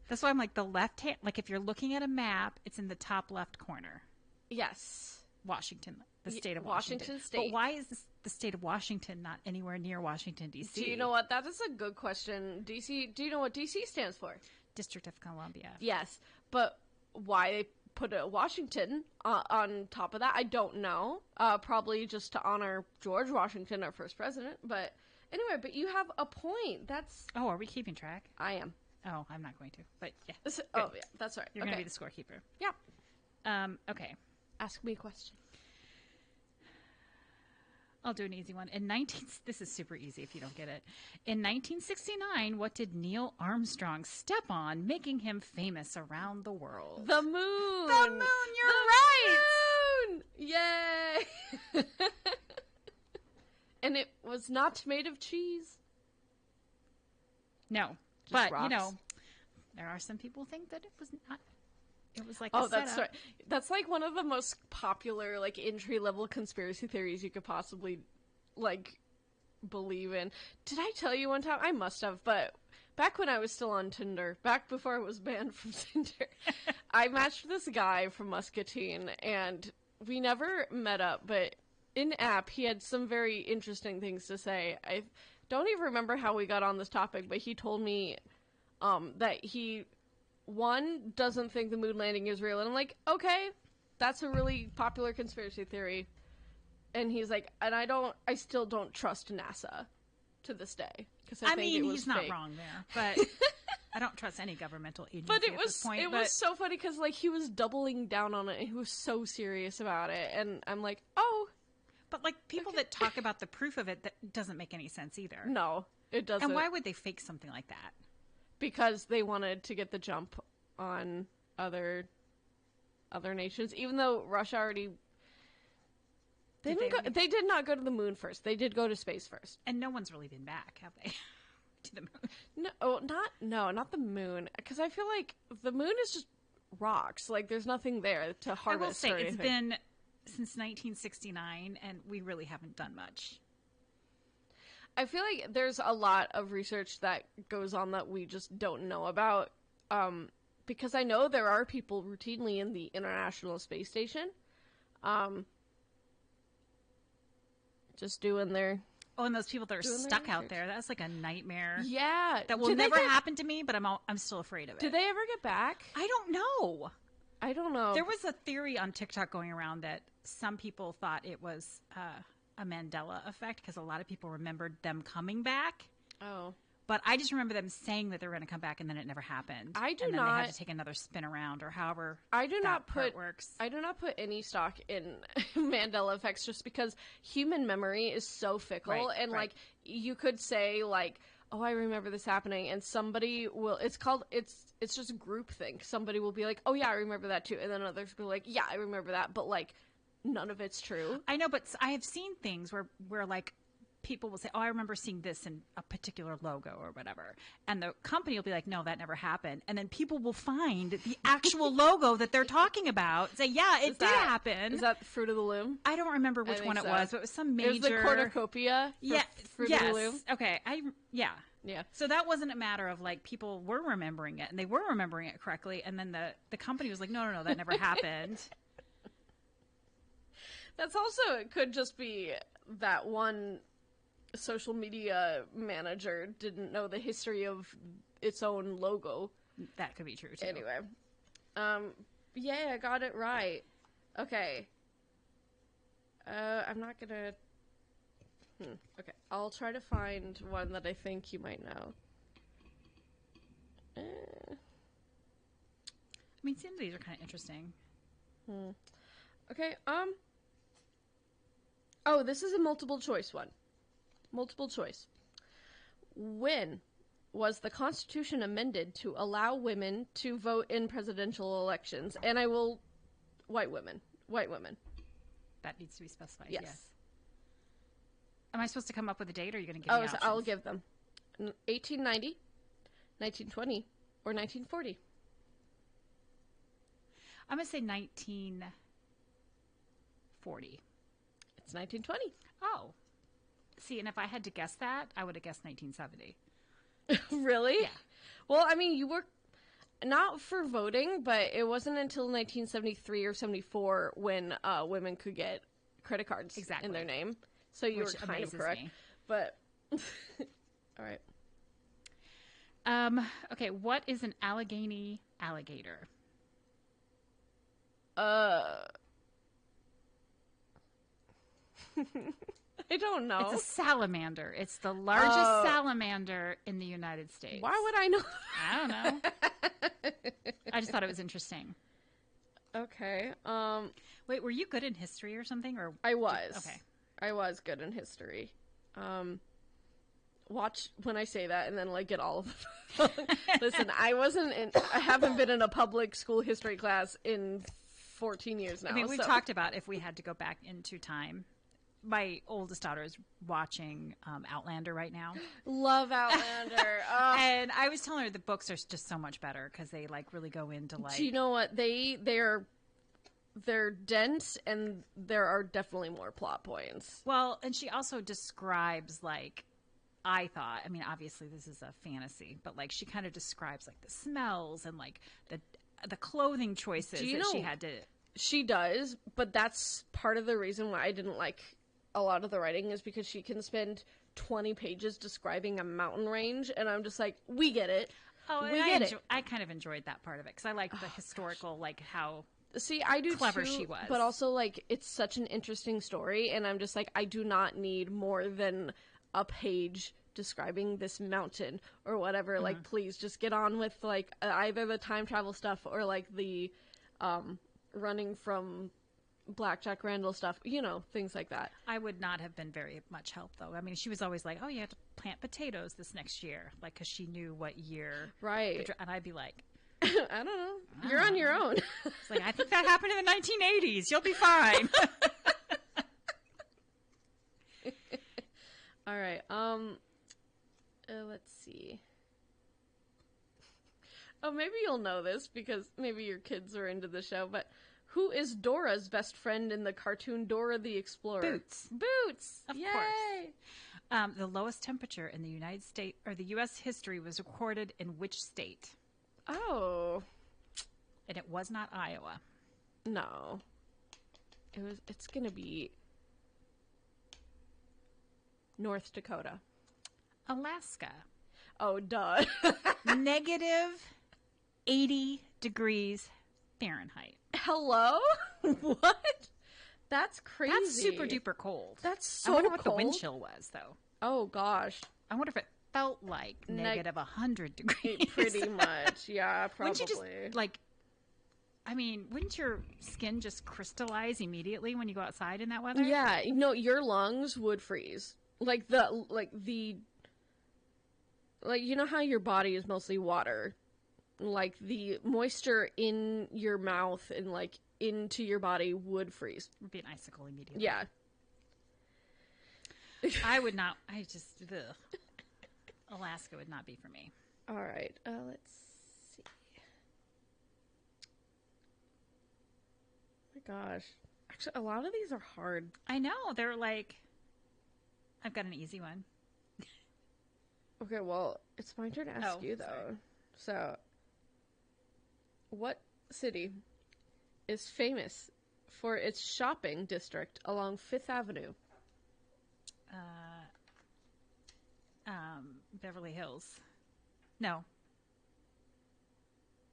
That's why I'm like the left hand. Like if you're looking at a map, it's in the top left corner. Yes. Washington, the state of Washington. Washington State. But why is the state of Washington not anywhere near Washington, D.C.? Do you know what? That is a good question. D.C. Do you know what D.C. stands for? District of Columbia. Yes. But why they put a Washington on top of that, I don't know. Probably just to honor George Washington, our first president. But anyway, but you have a point. That's... Oh, are we keeping track? I am. Oh, I'm not going to. But yeah. Oh, yeah. That's right. You're going to be the scorekeeper. Yeah. Okay. Ask me a question. I'll do an easy one. This is super easy if you don't get it. In 1969, what did Neil Armstrong step on, making him famous around the world? The moon. The moon. You're right. Moon. Yay. And it was not made of cheese. No, Just but rocks. you know, there are some people who think that it was not. It was like that's right. That's like one of the most popular, like, entry-level conspiracy theories you could possibly, like, believe in. Did I tell you one time? I must have, but back when I was still on Tinder, back before I was banned from Tinder, I matched this guy from Muscatine, and we never met up, but in-app, he had some very interesting things to say. I don't even remember how we got on this topic, but he told me that he... One, doesn't think the moon landing is real. And I'm like, okay, that's a really popular conspiracy theory. And he's like, and I still don't trust NASA to this day. Because I think it was he's not fake. wrong there. But I don't trust any governmental agency but it at was, this point. It was so funny because, like, he was doubling down on it. And he was so serious about it. And I'm like, oh. But, like, people that talk about the proof of it, that doesn't make any sense either. No, it doesn't. And why would they fake something like that? because they wanted to get the jump on other nations, even though Russia already they did not go to the moon first. They did go to space first, and no one's really been back, have they? To the moon? Not the moon, because I feel like the moon is just rocks. Like there's nothing there to harvest. I will say or it's anything. been since 1969, and we really haven't done much. I feel like there's a lot of research that goes on that we just don't know about. Because I know there are people routinely in the International Space Station, just doing their. Oh, and those people that are stuck out there, that's like a nightmare. Yeah. That will never happen to me, but I'm still afraid of it. Do they ever get back? I don't know. I don't know. There was a theory on TikTok going around that some people thought it was a Mandela effect because a lot of people remembered them coming back. Oh. But I just remember them saying that they were going to come back, and then it never happened. I do and then not. They had to take another spin around, or however. I do not put works. I do not put any stock in Mandela effects, just because human memory is so fickle, and like you could say like, oh, I remember this happening, and somebody will. It's just a group thing. Somebody will be like, oh yeah, I remember that too, and then others will be like, yeah, I remember that, but like none of it's true. I know, but I have seen things where like. People will say, oh, I remember seeing this in a particular logo or whatever. And the company will be like, no, that never happened. And then people will find the actual logo that they're talking about. Say, yeah, it did happen. Is that Fruit of the Loom? I don't remember which one it was, but it was some major. It was the cornucopia for Fruit of the Loom. Okay. Yeah. Yeah. So that wasn't a matter of like people were remembering it and they were remembering it correctly. And then the company was like, no, that never happened. That's also, it could just be that one social media manager didn't know the history of its own logo. That could be true too. Anyway, yeah, I got it right. Okay. I'm not gonna. Okay, I'll try to find one that I think you might know. I mean, some of these are kind of interesting. Okay. Oh, this is a multiple choice one. Multiple choice. When was the Constitution amended to allow women to vote in presidential elections? And I will... White women. That needs to be specified, yes. Am I supposed to come up with a date, or are you going to give me options? I'll give them. 1890, 1920, or 1940. I'm going to say 1940. It's 1920. Oh. See, and if I had to guess that, I would have guessed 1970. Really? Yeah. Well, I mean, you were not for voting, but it wasn't until 1973 or 74 when women could get credit cards in their name. So you were kind of correct. Me. But, all right. Okay, what is an Allegheny alligator? I don't know. It's a salamander. It's the largest salamander in the United States. Why would I know? I don't know. I just thought it was interesting. Okay. Wait, were you good in history or something? Or I was. Okay. I was good in history. Watch when I say that and then like get all of them. Listen, I haven't been in a public school history class in 14 years now. I mean, we've talked about if we had to go back into time. My oldest daughter is watching Outlander right now. Love Outlander. And I was telling her the books are just so much better because they like really go into like. Do you know what they're dense and there are definitely more plot points. Well, and she also describes like. I thought, I mean, obviously this is a fantasy, but like she kind of describes like the smells and like the clothing choices that she had to. She does, but that's part of the reason why I didn't like a lot of the writing is because she can spend 20 pages describing a mountain range, and I'm just like, we get it. Oh, we get it. I kind of enjoyed that part of it because I like the historical, like how. See, I do clever too, she was, but also like it's such an interesting story, and I'm just like, I do not need more than a page describing this mountain or whatever. Mm-hmm. Like, please just get on with like either the time travel stuff or like the running from Black Jack Randall stuff, you know, things like that. I would not have been very much help, though. I mean, she was always like, oh, you have to plant potatoes this next year, like, because she knew what year. Right. And I'd be like, I don't know. You're on your own. It's like, I think that happened in the 1980s. You'll be fine. All right. Let's see. Oh, maybe you'll know this because maybe your kids are into the show, but who is Dora's best friend in the cartoon Dora the Explorer? Boots. Boots. Of Yay! course. The lowest temperature in the United States or the U.S. history was recorded in which state? Oh. And it was not Iowa. No. It's going to be North Dakota. Alaska. Oh, duh. Negative 80 degrees Fahrenheit. Hello? What? That's crazy. That's super duper cold. That's so I wonder cold. what the wind chill was, though. Oh, gosh. I wonder if it felt like negative 100 degrees. Pretty much. Yeah, probably. Wouldn't you just, like, I mean, wouldn't your skin just crystallize immediately when you go outside in that weather? Yeah. No, your lungs would freeze. Like, you know how your body is mostly water? Like, the moisture in your mouth and, like, into your body would freeze. It would be an icicle immediately. Yeah. I would not. Ugh. Alaska would not be for me. All right. Let's see. Oh my gosh. Actually, a lot of these are hard. I know. They're like, I've got an easy one. Okay, well, it's my turn to ask you, though. Sorry. So, what city is famous for its shopping district along Fifth Avenue? Beverly Hills. No.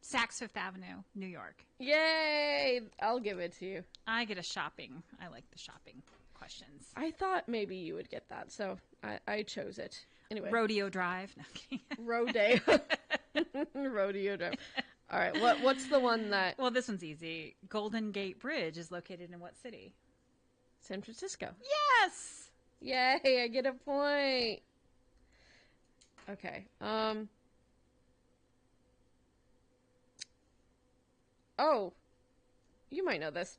Saks Fifth Avenue, New York. Yay! I'll give it to you. I get a shopping. I like the shopping questions. I thought maybe you would get that, so I chose it. Anyway. Rodeo Drive. No, I'm kidding. Rodeo Drive. All right, what's the one that... Well, this one's easy. Golden Gate Bridge is located in what city? San Francisco. Yes! Yay, I get a point. Okay. Oh, you might know this.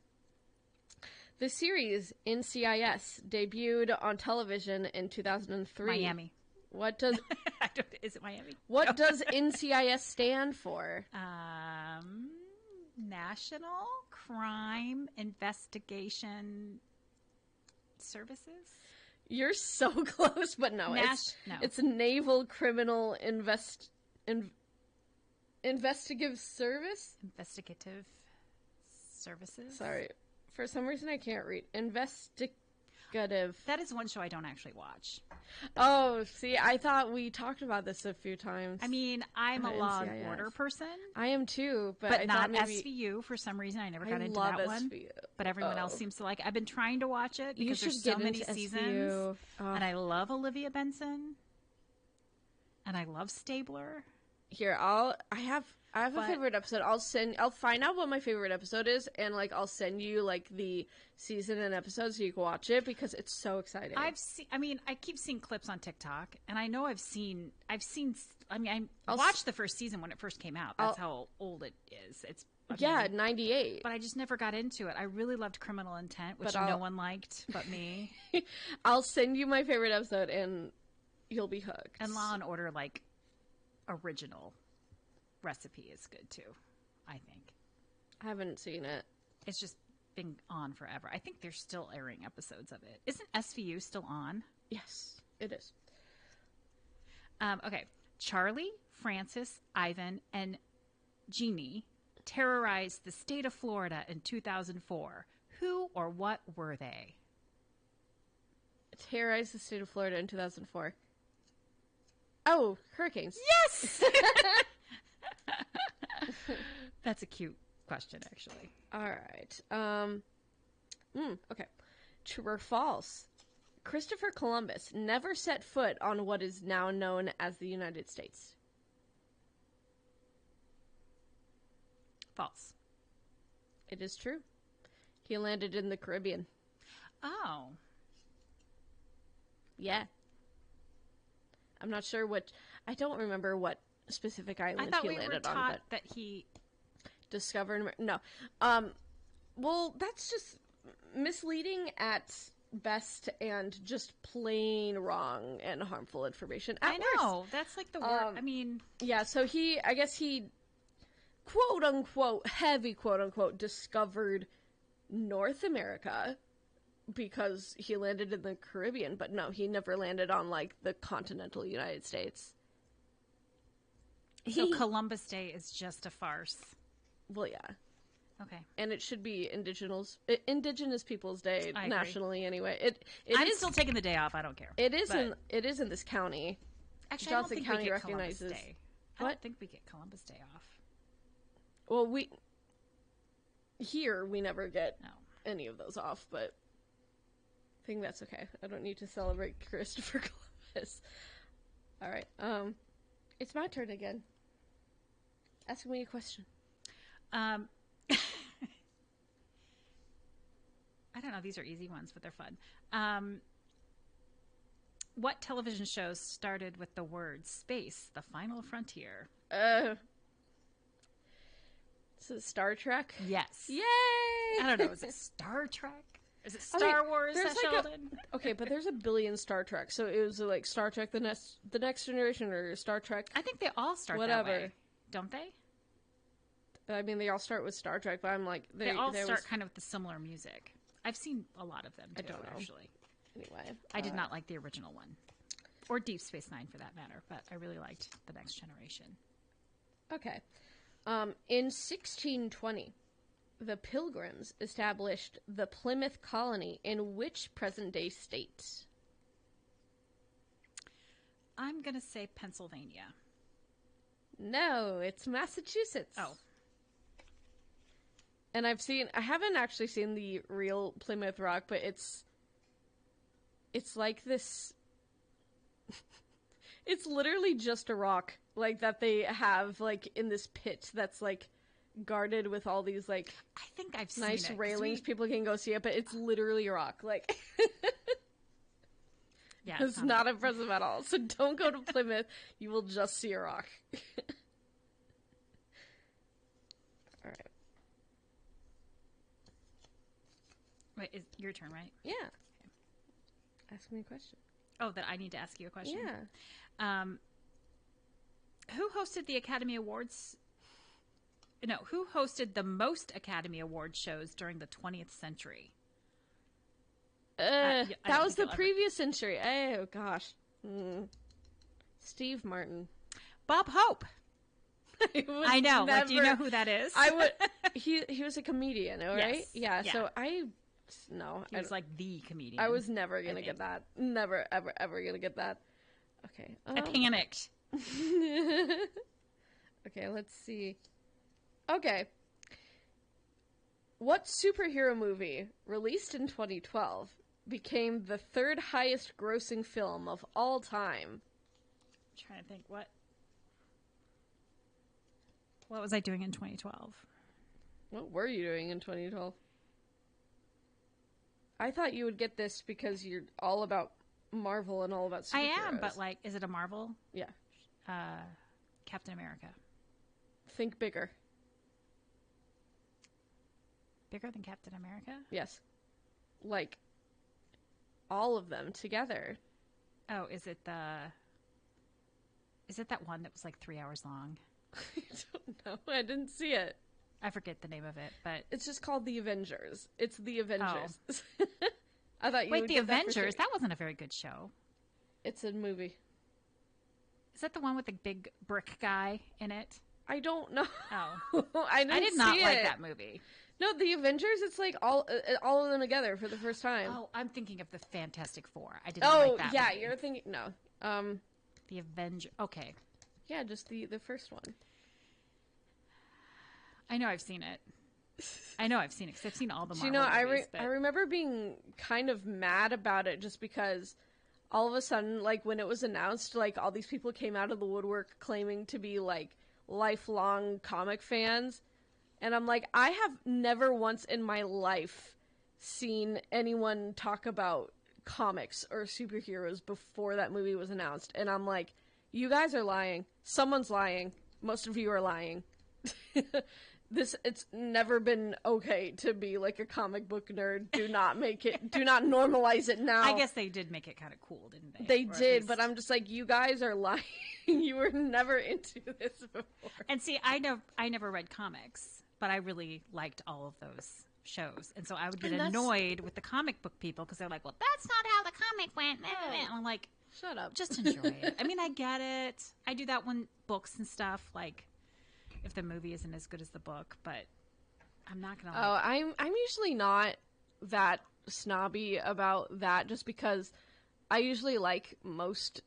The series NCIS debuted on television in 2003. Miami. What does... Is it Miami? What does NCIS stand for? National Crime Investigation Services? You're so close, but no, it's Naval Criminal Investigative Service? Investigative Services? Sorry. For some reason I can't read. Investigative. That is one show I don't actually watch. Oh, see, I thought we talked about this a few times. I mean, I'm a Law and Order person. I am too, but I not thought maybe... SVU for some reason. I never got into love that SVU. one. But everyone else seems to like it. I've been trying to watch it because there's so many seasons. And I love Olivia Benson. And I love Stabler. Here, I have a favorite episode. I'll find out what my favorite episode is, and like I'll send you like the season and episode so you can watch it because it's so exciting. I keep seeing clips on TikTok, and I know I've seen. I watched the first season when it first came out. That's how old it is. It's 98. But I just never got into it. I really loved Criminal Intent, which no one liked but me. I'll send you my favorite episode, and you'll be hooked. And Law and Order, like original recipe, is good too. I think. I haven't seen it. It's just been on forever. I think they're still airing episodes of it. Isn't SVU still on? Yes, it is. Okay. Charlie, Francis, Ivan, and Jeannie terrorized the state of Florida in 2004. Who or what were they? Terrorized the state of Florida in 2004. Oh, hurricanes. Yes! That's a cute question, actually. All right. Okay. True or false? Christopher Columbus never set foot on what is now known as the United States. False. It is true. He landed in the Caribbean. Oh. Yeah. I'm not sure what... I don't remember what specific island he landed on. I thought we were taught that he... Discovered... No. Well, that's just misleading at best and just plain wrong and harmful information at I know. worst. That's like the word. I mean... Yeah, so I guess he, quote-unquote, heavy quote-unquote, discovered North America because he landed in the Caribbean. But no, he never landed on, like, the continental United States. So Columbus Day is just a farce. Well, yeah. Okay. And it should be Indigenous Peoples Day nationally anyway. I'm still taking the day off. I don't care. It is in this county. Actually, Johnson I don't think County we get recognizes. Columbus Day. I don't think we get Columbus Day off. Well, we never get any of those off, but I think that's okay. I don't need to celebrate Christopher Columbus. All right. It's my turn again. Ask me a question. I don't know. These are easy ones, but they're fun. What television shows started with the word space, the final frontier? Is it Star Trek? Yes. Yay! I don't know. Is it Star Trek? Is it Star Wars? Sheldon? Okay, but there's a billion Star Trek. So it was like Star Trek: The Next Generation, or Star Trek. I think they all start that way, don't they? I mean, they all start with Star Trek, but I'm like... They all start kind of with the similar music. I've seen a lot of them, too, I don't know. Actually. Anyway. I did not like the original one. Or Deep Space Nine, for that matter, but I really liked The Next Generation. Okay. In 1620, the Pilgrims established the Plymouth Colony in which present-day state? I'm going to say Pennsylvania. No, it's Massachusetts. Oh. And I haven't actually seen the real Plymouth Rock, but it's like this, it's literally just a rock, like, that they have, like, in this pit that's, like, guarded with all these, like, I think I've seen nice it, railings. People can go see it, but it's literally a rock, like, yeah, it's not impressive at all. So don't go to Plymouth. You will just see a rock. All right. Wait, it's your turn, right? Yeah. Okay. Ask me a question. Oh, that I need to ask you a question? Yeah. Who hosted the Academy Awards? No, who hosted the most Academy Award shows during the 20th century? That was the previous century. Oh, gosh. Steve Martin. Bob Hope. I know. Like, do you know who that is? I would. He was a comedian, right? Yes. Yeah. So no. He was like the comedian. I was never gonna get that. Never, ever, ever gonna get that. Okay. I panicked. Okay, let's see. Okay. What superhero movie, released in 2012, became the third highest grossing film of all time? I'm trying to think what was I doing in 2012? What were you doing in 2012? I thought you would get this because you're all about Marvel and all about superheroes. I am, but, like, is it a Marvel? Yeah. Captain America. Think bigger. Bigger than Captain America? Yes. Like, all of them together. Oh, is it that one that was like 3 hours long? I don't know. I didn't see it. I forget the name of it, but it's just called The Avengers. It's The Avengers. Oh. I thought you would get The Avengers? That, that wasn't a very good show. It's a movie. Is that the one with the big brick guy in it? I don't know. Oh, I did not like that movie. No, The Avengers. It's like all of them together for the first time. Oh, I'm thinking of the Fantastic Four. I didn't like that. Oh, yeah, movie. You're thinking no. The Avenger. Okay. Yeah, just the first one. I know I've seen it. Because I've seen all the Marvel movies. I remember being kind of mad about it just because all of a sudden, like, when it was announced, like, all these people came out of the woodwork claiming to be, like, lifelong comic fans. And I'm like, I have never once in my life seen anyone talk about comics or superheroes before that movie was announced, and I'm like, you guys are lying. Someone's lying. Most of you are lying. It's never been okay to be like a comic book nerd. Do not normalize it now. I guess they did make it kind of cool, didn't they? They did, but I'm just like, you guys are lying. You were never into this before. And see, I never read comics, but I really liked all of those shows. And so I would get annoyed with the comic book people because they're like, well, that's not how the comic went. And I'm like, shut up. Just enjoy it. I mean, I get it. I do that when books and stuff, like, if the movie isn't as good as the book, but I'm not gonna. I'm usually not that snobby about that, just because I usually like most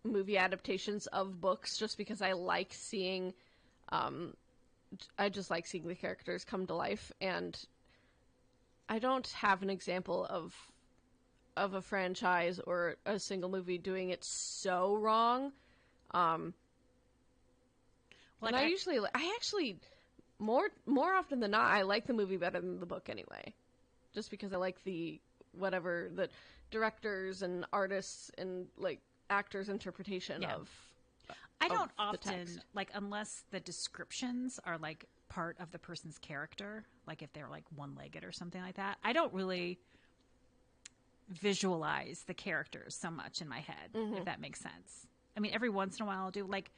movie adaptations of books, just because I like seeing, I just like seeing the characters come to life, and I don't have an example of a franchise or a single movie doing it so wrong. Like and I actually, more often than not, I like the movie better than the book anyway. Just because I like the directors and artists and, like, actors' interpretation of I don't the often, text. like, unless the descriptions are, like, part of the person's character, like if they're, like, one-legged or something like that, I don't really visualize the characters so much in my head, if that makes sense. I mean, every once in a while I'll do, like,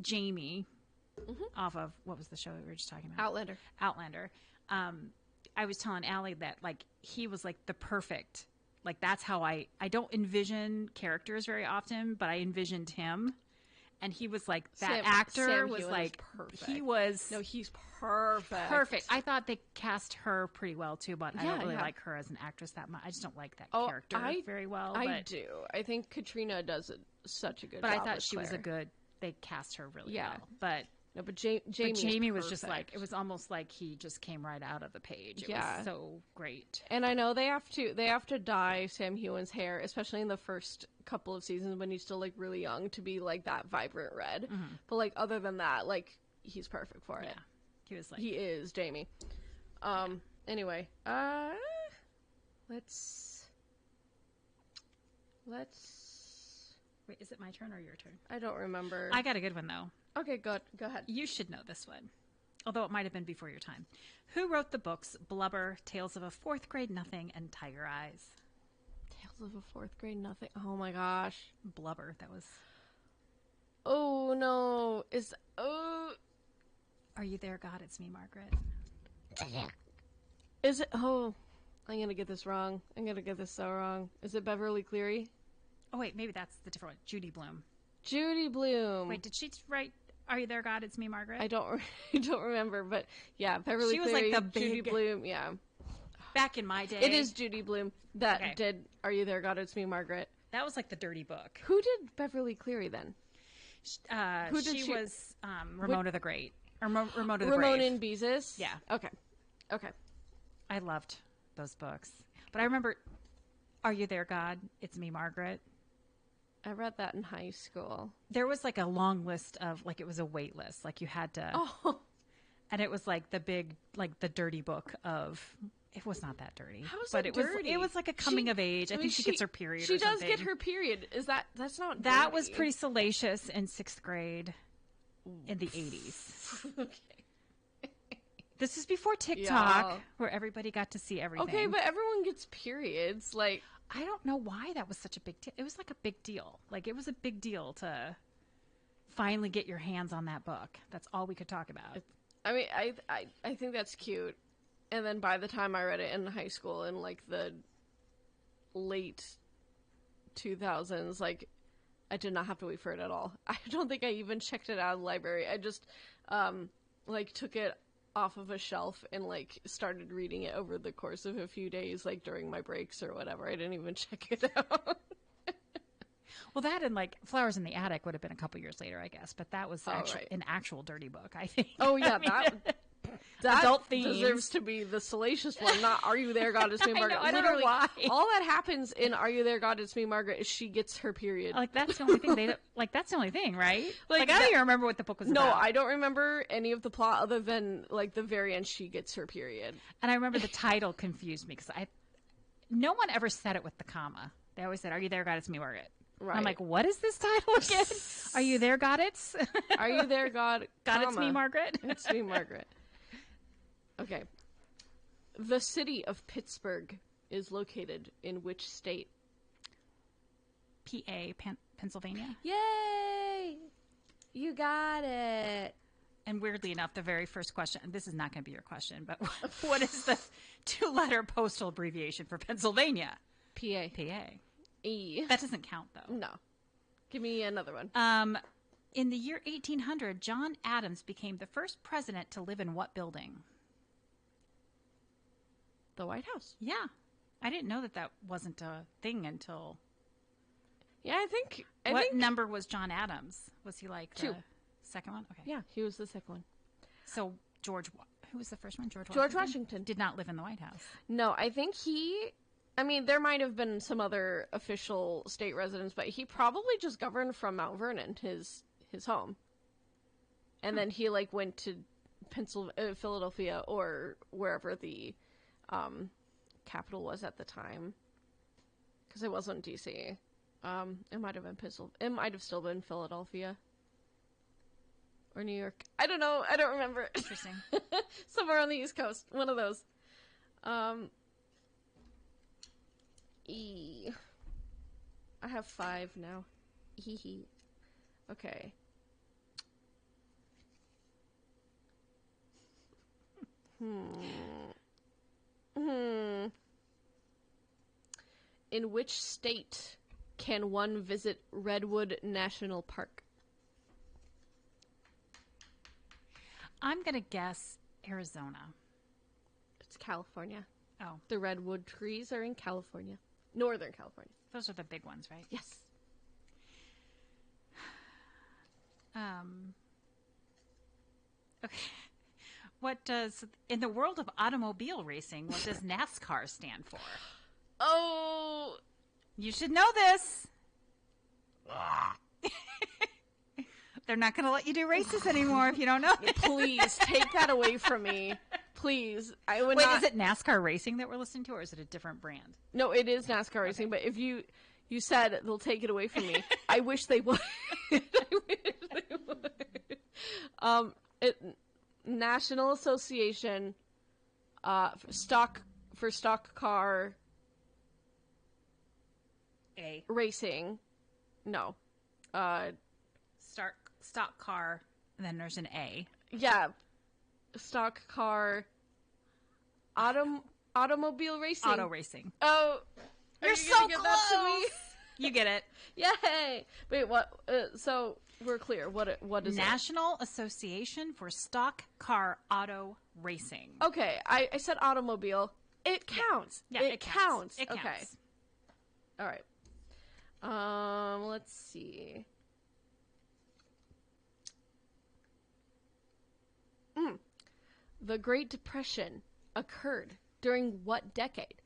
Jamie off of, what was the show that we were just talking about? Outlander. I was telling Allie that, like, he was, like, the perfect, like, that's how I don't envision characters very often, but I envisioned him, and he was like, that actor Sam was Heughan like, perfect. he's perfect. Perfect. I thought they cast her pretty well too, but I don't really like her as an actress that much. I just don't like that character very well. I do. I think Katrina does such a good but job. I thought as she was Claire. they cast her really well. But no, but Jamie was just like, it was almost like he just came right out of the page. It was so great. And I know they have to dye Sam Heughan's hair, especially in the first couple of seasons when he's still, like, really young, to be like that vibrant red. But, like, other than that, like, he's perfect for it. He was like, he is Jamie. Anyway, let's wait, is it my turn or your turn? I don't remember. I got a good one though. Okay, go ahead. You should know this one, although it might have been before your time. Who wrote the books Blubber, Tales of a Fourth Grade Nothing, and Tiger Eyes? Tales of a Fourth Grade Nothing. Oh my gosh. Blubber. That was. Oh no. Are you there, God? It's me, Margaret. Is it? Oh, I'm gonna get this wrong. I'm gonna get this so wrong. Is it Beverly Cleary? Oh wait, maybe that's the different one. Judy Blume. Judy Blume. Wait, did she write Are You There, God? It's Me, Margaret? I don't remember, but yeah, Beverly Cleary. She was like the Judy Blume. Yeah. Back in my day, it is Judy Blume that did Are You There, God? It's Me, Margaret. That was like the dirty book. Who did Beverly Cleary then? Who did she was Ramona the Great. Or Ramona the Ramona Brave. and Beezus? Yeah. Okay. I loved those books. But I remember, Are You There, God? It's Me, Margaret. I read that in high school. There was like a long list of, like, it was a wait list. Like, you had to. Oh. And it was like the big, like, the dirty book of. It was not that dirty. How is but it dirty? It was like a coming of age. I think she gets her period. She does get her period. That's not dirty. That was pretty salacious in 6th grade in the 80s. Okay. This is before TikTok, where everybody got to see everything. Okay, but everyone gets periods. Like, I don't know why that was such a big deal. It was like a big deal. Like, it was a big deal to finally get your hands on that book. That's all we could talk about. I mean, I think that's cute. And then by the time I read it in high school in, like, the late 2000s, like, I did not have to wait for it at all. I don't think I even checked it out of the library. I just, like, took it off of a shelf and, like, started reading it over the course of a few days, like, during my breaks or whatever. I didn't even check it out. Well, that and, like, Flowers in the Attic would have been a couple years later, I guess. But that was an actual dirty book, I think. Oh, yeah, That adult themes. deserves to be the salacious one, not Are You There, God, It's Me, Margaret. I don't know why. All that happens in Are You There, God, It's Me, Margaret is she gets her period. Like, that's the only thing that's the only thing, right? Like I don't even remember what the book was no, about. I don't remember any of the plot other than, like, the very end she gets her period. And I remember the title confused me because no one ever said it with the comma. They always said, Are You There, God, It's Me, Margaret. Right. And I'm like, what is this title again? Are you there, God? Are you there, God? God, it's me, Margaret. It's me, Margaret. Okay. The city of Pittsburgh is located in which state? PA, Pennsylvania. Yay! You got it. And weirdly enough, the very first question, and this is not going to be your question, but what is the 2-letter postal abbreviation for Pennsylvania? PA. E. That doesn't count, though. No. Give me another one. In the year 1800, John Adams became the first president to live in what building? The White House. Yeah. I didn't know that wasn't a thing until... Yeah, I think... What number was John Adams? Was he like 2. The second one? Okay. Yeah, he was the second one. So who was the first one? George Washington. Did not live in the White House. No, I think there might have been some other official state residence, but he probably just governed from Mount Vernon, his home. And then he, like, went to Philadelphia or wherever the capital was at the time. Because it wasn't D.C. It might have been It might have still been Philadelphia. Or New York. I don't know. I don't remember. Interesting. Somewhere on the East Coast. One of those. E. I have 5 now. Hee. Okay. In which state can one visit Redwood National Park? I'm going to guess Arizona. It's California. Oh. The redwood trees are in California. Northern California. Those are the big ones, right? Yes. Okay. In the world of automobile racing, what does NASCAR stand for? Oh. You should know this. They're not going to let you do races anymore if you don't know. Please take that away from me. Please. Wait, is it NASCAR racing that we're listening to, or is it a different brand? No, it is NASCAR racing, but if you said they'll take it away from me, I wish they would. National Association stock car racing. No. Stock car, and then there's an A. Yeah. Stock car automobile racing. Auto racing. Oh, you're so close. That to me? You get it. Yay! Wait, what? So we're clear. What is National Association for Stock Car Auto Racing? Okay, I said automobile. It counts. Yeah, it counts. It counts. Okay. All right. Let's see. The Great Depression occurred during what decade?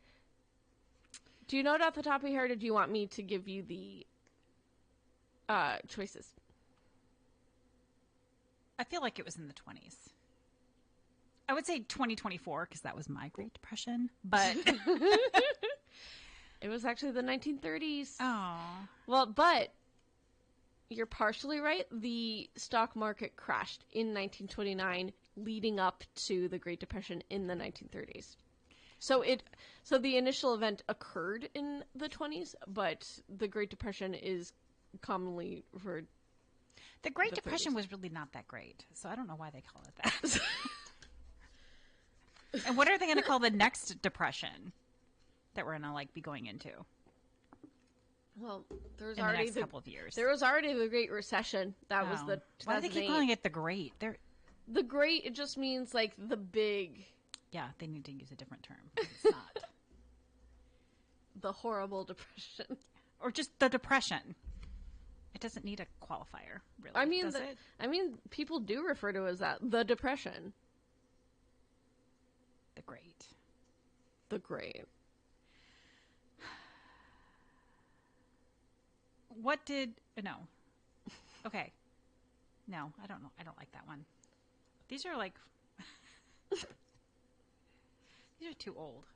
Do you know it off the top of your head, or do you want me to give you the choices? I feel like it was in the 20s. I would say 2024 because that was my Great Depression, but it was actually the 1930s. Oh. Well, but you're partially right. The stock market crashed in 1929, leading up to the Great Depression in the 1930s. So the initial event occurred in the 20s, but the Great Depression is commonly referred. The Great Depression was really not that great, so I don't know why they call it that. And what are they going to call the next depression that we're going to be going into? Well, there's in already the next couple of years. There was already the Great Recession. That was the 2008. Why do they keep calling it the Great? The Great, it just means the big. Yeah, they need to use a different term. It's not the horrible depression, or just the depression. It doesn't need a qualifier, really. I mean, does it? I mean, people do refer to it as that, the Depression. Great. The Great. What did... No. Okay. No, I don't know. I don't like that one. These are like... These are too old.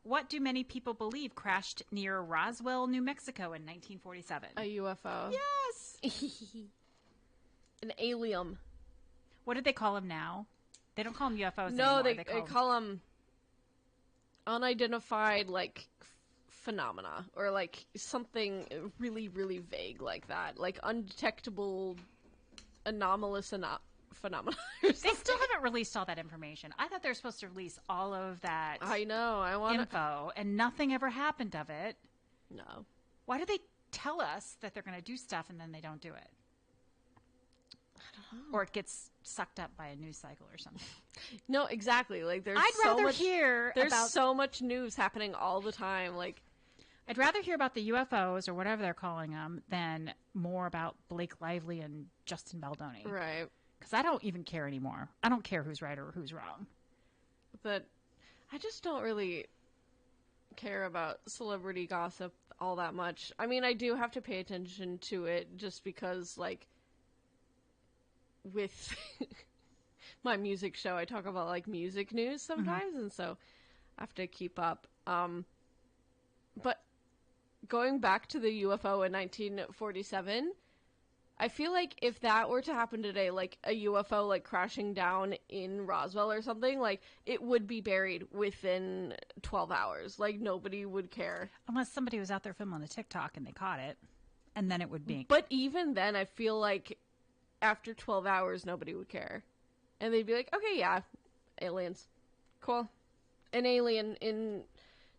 What do many people believe crashed near Roswell, New Mexico in 1947? A UFO. Yes! An alien. What do they call them now? They don't call them UFOs no, anymore. they call them unidentified, like, phenomena. Or, like, something really, really vague like that. Like, undetectable anomalous phenomena. They still haven't released all that information. I thought they were supposed to release all of that I know. I want info, and nothing ever happened of it. No. Why do they tell us that they're going to do stuff and then they don't do it? I don't know. Or it gets sucked up by a news cycle or something. No, exactly. Like there's I'd so rather much, hear there's about so much news happening all the time. Like I'd rather hear about the UFOs or whatever they're calling them than more about Blake Lively and Justin Baldoni. Right. Because I don't even care anymore. I don't care who's right or who's wrong. But I just don't really care about celebrity gossip all that much. I mean, I do have to pay attention to it just because, like, with my music show, I talk about, like, music news sometimes, and so I have to keep up. But going back to the UFO in 1947... I feel like if that were to happen today, like a UFO like crashing down in Roswell or something, like it would be buried within 12 hours. Like nobody would care. Unless somebody was out there filming a TikTok and they caught it, and then it would be. But even then, I feel like after 12 hours, nobody would care. And they'd be like, okay, yeah, aliens. Cool. An alien in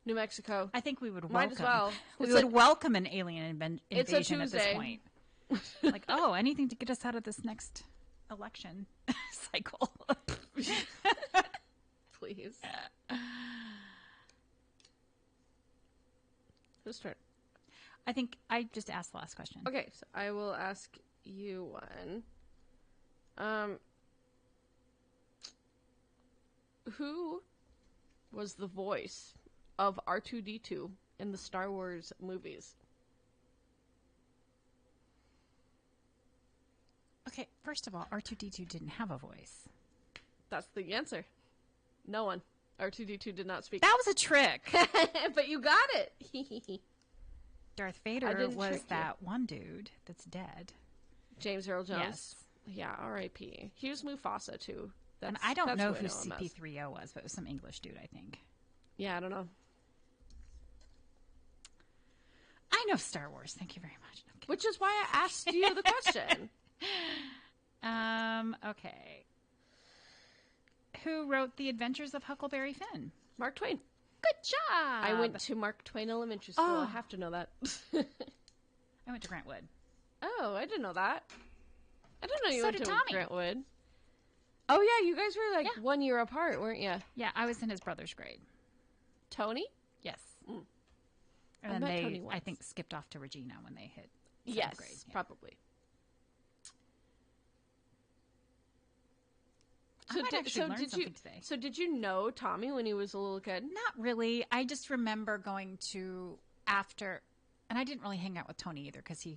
New Mexico. I think we would welcome. Might as well. We would welcome an alien invasion at this Tuesday. point. Like, oh, anything to get us out of this next election cycle. Please. Whose turn? I think I just asked the last question. Okay, so I will ask you one. Who was the voice of R2-D2 in the Star Wars movies? Okay, first of all, R2-D2 didn't have a voice. That's the answer. No one. R2-D2 did not speak. That was a trick. But you got it. Darth Vader was that one dude that's dead. James Earl Jones? Yes. Yeah, R.I.P. He was Mufasa, too. And I don't know who CP3O was, but it was some English dude, I think. Yeah, I don't know. I know Star Wars. Thank you very much. No, which is why I asked you the question. Okay. Who wrote The Adventures of Huckleberry Finn? Mark Twain. Good job. I went to Mark Twain Elementary School. I have to know that. I went to Grant Wood. Oh, I didn't know that. I didn't know you So went did to Tommy. Grant Wood. Oh, yeah, you guys were like 1 year apart, weren't you? Yeah, I was in his brother's grade. Tony? Yes. Mm. And then they, I think, skipped off to Regina when they hit seventh grade. Yeah. Probably. I might actually learn something today. So did you know Tommy when he was a little kid? Not really. I just remember going to after, and I didn't really hang out with Tony either because it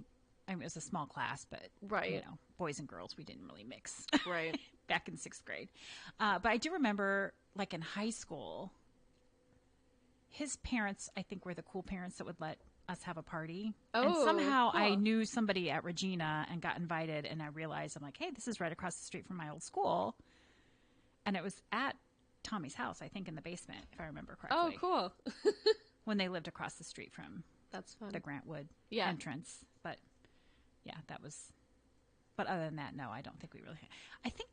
was a small class, but you know, boys and girls, we didn't really mix. Right. Back in 6th grade. But I do remember, like in high school, his parents, I think, were the cool parents that would let us have a party. Oh, and somehow cool. I knew somebody at Regina and got invited, and I realized, I'm like, hey, this is right across the street from my old school. And it was at Tommy's house, I think, in the basement, if I remember correctly. Oh, cool. When they lived across the street from That's fun. the Grant Wood entrance. But, yeah, that was... But other than that, no, I don't think we really... I think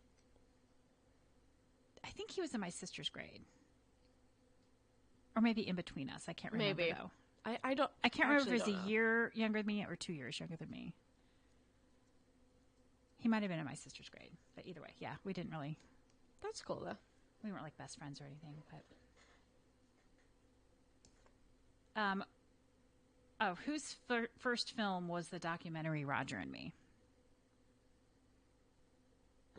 he was in my sister's grade. Or maybe in between us. I can't remember, though. I can't remember if he was a year younger than me or 2 years younger than me. He might have been in my sister's grade. But either way, yeah, we didn't really... That's cool, though. We weren't like best friends or anything, but... whose first film was the documentary Roger and Me?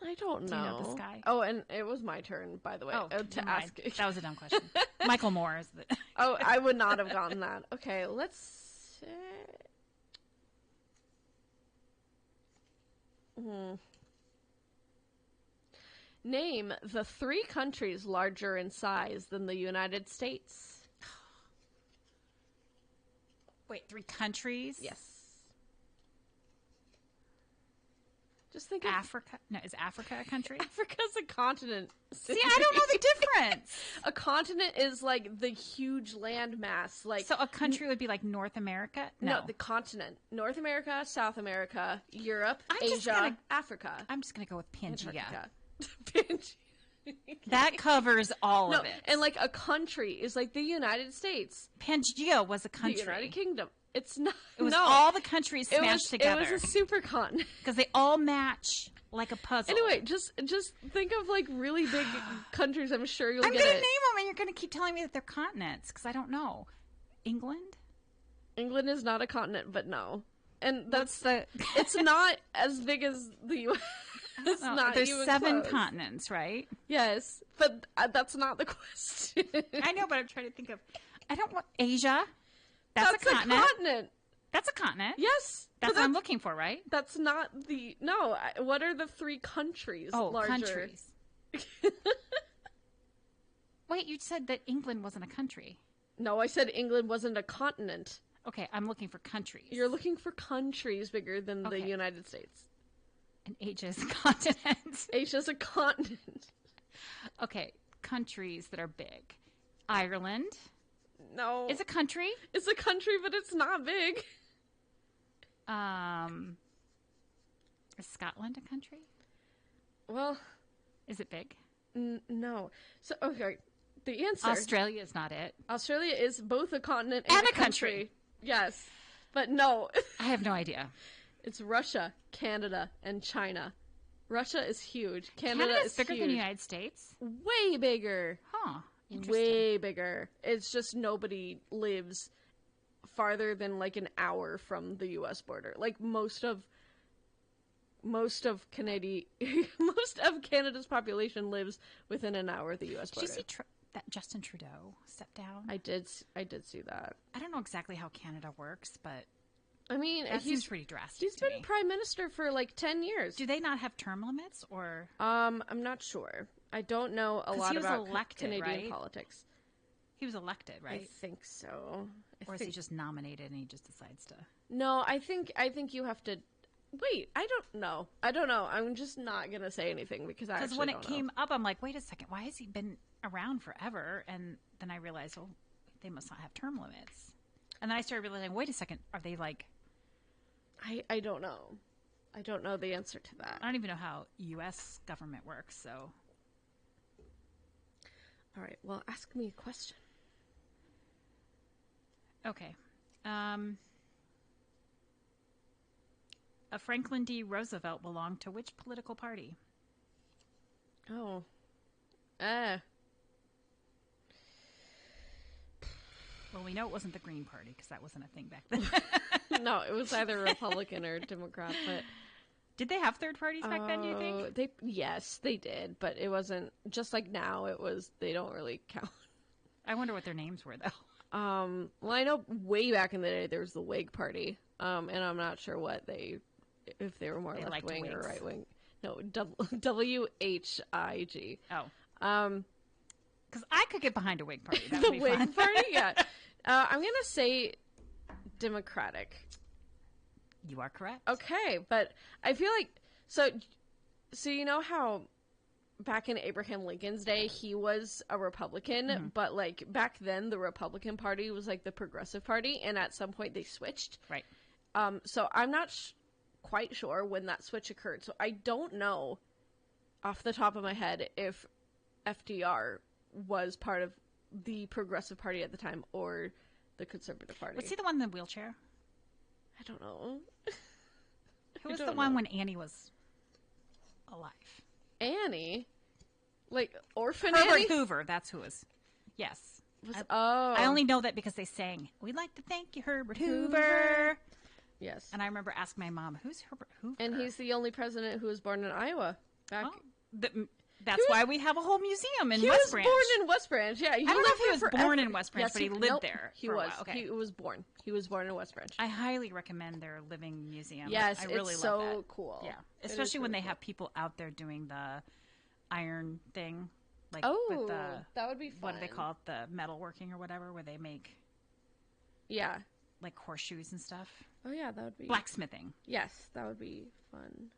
I don't know. Do you know this guy? Oh, and it was my turn, by the way, to ask. That was a dumb question. Michael Moore is the... Oh, I would not have gotten that. Okay, let's... Name the 3 countries larger in size than the United States. Wait, 3 countries? Yes. Just think Africa. No, is Africa a country? Africa's a continent. See, I don't know the difference. A continent is like the huge land mass. Like, so a country would be like North America? No, the continent. North America, South America, Europe, Asia, Africa. I'm just going to go with Pangea. Pangea. That covers all of it. And like a country is like the United States. Pangea was a country. The United Kingdom. It's not. It was all the countries smashed together. It was a supercontinent because they all match like a puzzle. Anyway, just think of like really big countries. I'm sure you'll I'm get gonna it. name them, and you're gonna keep telling me that they're continents because I don't know. England. England is not a continent, but no, and it's not as big as the U.S. It's not. There's even 7 close. continents, right? Yes, but that's not the question. I know, but I'm trying to think of. I don't want Asia. That's a continent. That's a continent. Yes. That's what I'm looking for, right? That's not the... No. What are the 3 countries larger? Countries. Wait, you said that England wasn't a country. No, I said England wasn't a continent. Okay, I'm looking for countries. You're looking for countries bigger than the United States. And Asia is a continent. Asia's a continent. Okay, countries that are big. Ireland... No. It's a country? It's a country, but it's not big. Is Scotland a country? Well... Is it big? No. So, okay. The answer... Australia is not it. Australia is both a continent and a country. Yes. But no. I have no idea. It's Russia, Canada, and China. Russia is huge. Canada is bigger huge. than the United States? Way bigger. Huh. Way bigger. It's just nobody lives farther than like an hour from the U.S. border. Like most of Canadia's Canada's population lives within an hour of the U.S. border. Did you see that Justin Trudeau stepped down? I did see that. I don't know exactly how Canada works, but I mean, that seems pretty drastic. He's been prime minister for like 10 years. Do they not have term limits, or? I'm not sure. I don't know a lot about Canadian politics. He was elected, right? I think so. Or is he just nominated and he just decides to? No, I think you have to. Wait, I don't know. I'm just not gonna say anything because I actually when don't it came up, I'm like, wait a second, why has he been around forever? And then I realized, well, they must not have term limits. And then I started realizing, wait a second, are they like? I don't know. I don't know the answer to that. I don't even know how U.S. government works, so. All right, well, ask me a question. Okay. Franklin D. Roosevelt belonged to which political party? Oh. Well, we know it wasn't the Green Party because that wasn't a thing back then. No, it was either Republican or Democrat, but... Did they have third parties back then, do you think? Yes, they did, but it wasn't... Just like now, it was... They don't really count. I wonder what their names were, though. Well, I know way back in the day there was the Whig Party, and I'm not sure if they were more left-wing or right-wing. No, WHIG. Oh. Because I could get behind a Whig Party. That would the be Whig fun. Party, yeah. I'm going to say Democratic. You are correct. Okay, but I feel like... So you know how back in Abraham Lincoln's day, he was a Republican, but like back then the Republican Party was like the Progressive Party, and at some point they switched. Right. So I'm not quite sure when that switch occurred. So I don't know off the top of my head if FDR was part of the Progressive Party at the time or the Conservative Party. Was he the one in the wheelchair? I don't know. Who was the one when Annie was alive? Annie? Like Orphan Herbert Annie? Hoover, that's who was. Yes. Oh. I only know that because they sang, "We'd like to thank you, Herbert Hoover." Yes. And I remember asking my mom, who's Herbert Hoover? And he's the only president who was born in Iowa. Back. That's why we have a whole museum in he West was Branch. born in West Branch. Yeah, I don't know if he was born in West Branch, Yes, but he lived there. He for a was. while. Okay. He was born. He was born in West Branch. I highly recommend their living museum. Yes, I really it's love so that. cool. Yeah, It is especially when really they have people out there doing the iron thing, like Oh, with the that would be fun. what do they call it, the metalworking or whatever, where they make like horseshoes and stuff. Oh yeah, that would be blacksmithing. Yes, that would be fun.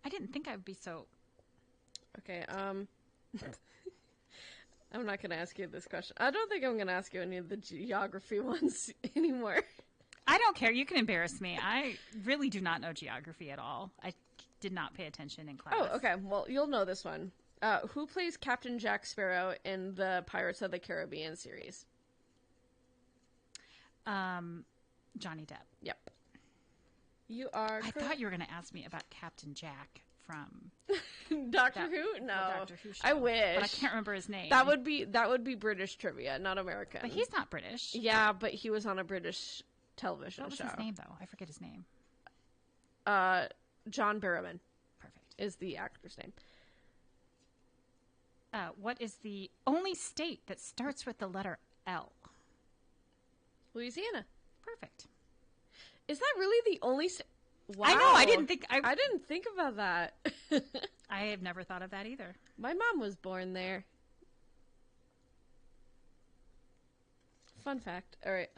I didn't think I would be so. Okay, I'm not going to ask you this question. I don't think I'm going to ask you any of the geography ones anymore. I don't care. You can embarrass me. I really do not know geography at all. I did not pay attention in class. Oh, okay. Well, you'll know this one. Who plays Captain Jack Sparrow in the Pirates of the Caribbean series? Johnny Depp. Yep. You are. I thought you were going to ask me about Captain Jack from Doctor Who. No, Doctor Who show. I wish, but I can't remember his name. That would be British trivia, not American. But he's not British. Yeah, but he was on a British television show. What was his name, though? I forget his name. John Barrowman. Perfect. Is the actor's name. What is the only state that starts with the letter L? Louisiana. Perfect. Is that really the only state? Wow. I know. I didn't think about that. I have never thought of that either. My mom was born there. Fun fact. All right.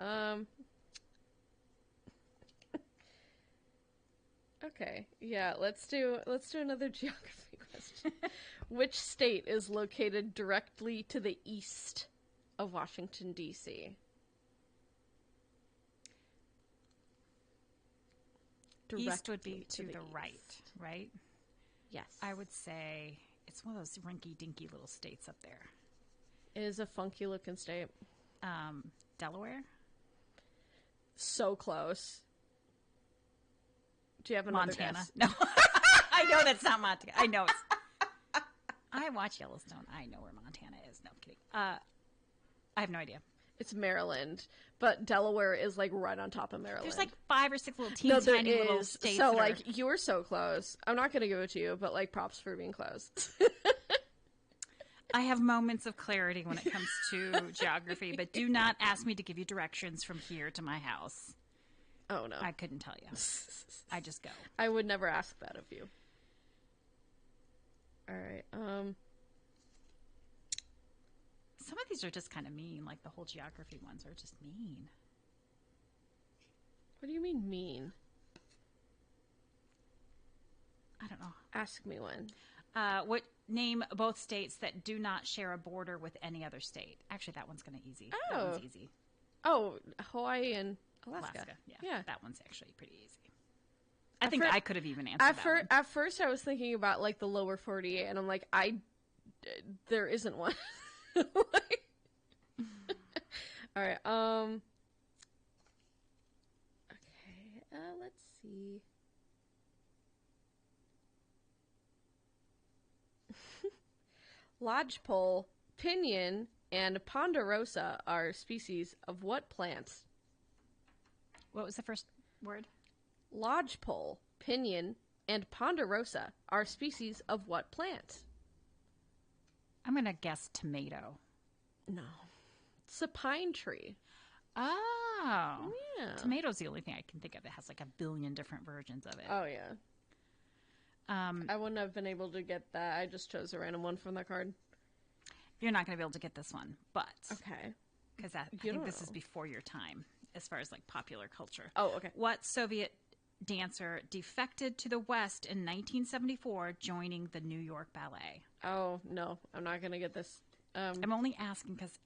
Okay. Yeah. Let's do another geography question. Which state is located directly to the east of Washington, D.C.? East would be to the right, right? Yes. I would say it's one of those rinky-dinky little states up there. It is a funky-looking state. Delaware? So close. Do you have another Montana? guess? No. I know that's not Montana. I know it's... I watch Yellowstone. I know where Montana is. No, I'm kidding. I have no idea. It's Maryland, but Delaware is like right on top of Maryland. There's like 5 or 6 little tiny little states. So like you were so close. I'm not going to give it to you, but like props for being close. I have moments of clarity when it comes to geography, but do not ask me to give you directions from here to my house. Oh no. I couldn't tell you. I just go. I would never ask that of you. All right. Some of these are just kind of mean, like the whole geography ones are just mean. What do you mean mean? I don't know. Ask me one. Name both states that do not share a border with any other state. Actually, that one's kind of easy. Oh. That one's easy. Oh, Hawaii and Alaska. Yeah. That one's actually pretty easy. I think I could have even answered that one. At first, I was thinking about like the lower 48, and I'm like, there isn't one. All right. Okay. Let's see. Lodgepole, pinyon, and ponderosa are species of what plant? What was the first word? Lodgepole, pinyon, and ponderosa are species of what plant? I'm going to guess tomato. No. It's a pine tree. Oh. Yeah. Tomato's the only thing I can think of. It has like a billion different versions of it. Oh, yeah. I wouldn't have been able to get that. I just chose a random one from the card. You're not going to be able to get this one, but... Okay. Because I think this is before your time, as far as like popular culture. Oh, okay. What Soviet dancer defected to the West in 1974, joining the New York Ballet? Oh, no. I'm not going to get this. I'm only asking because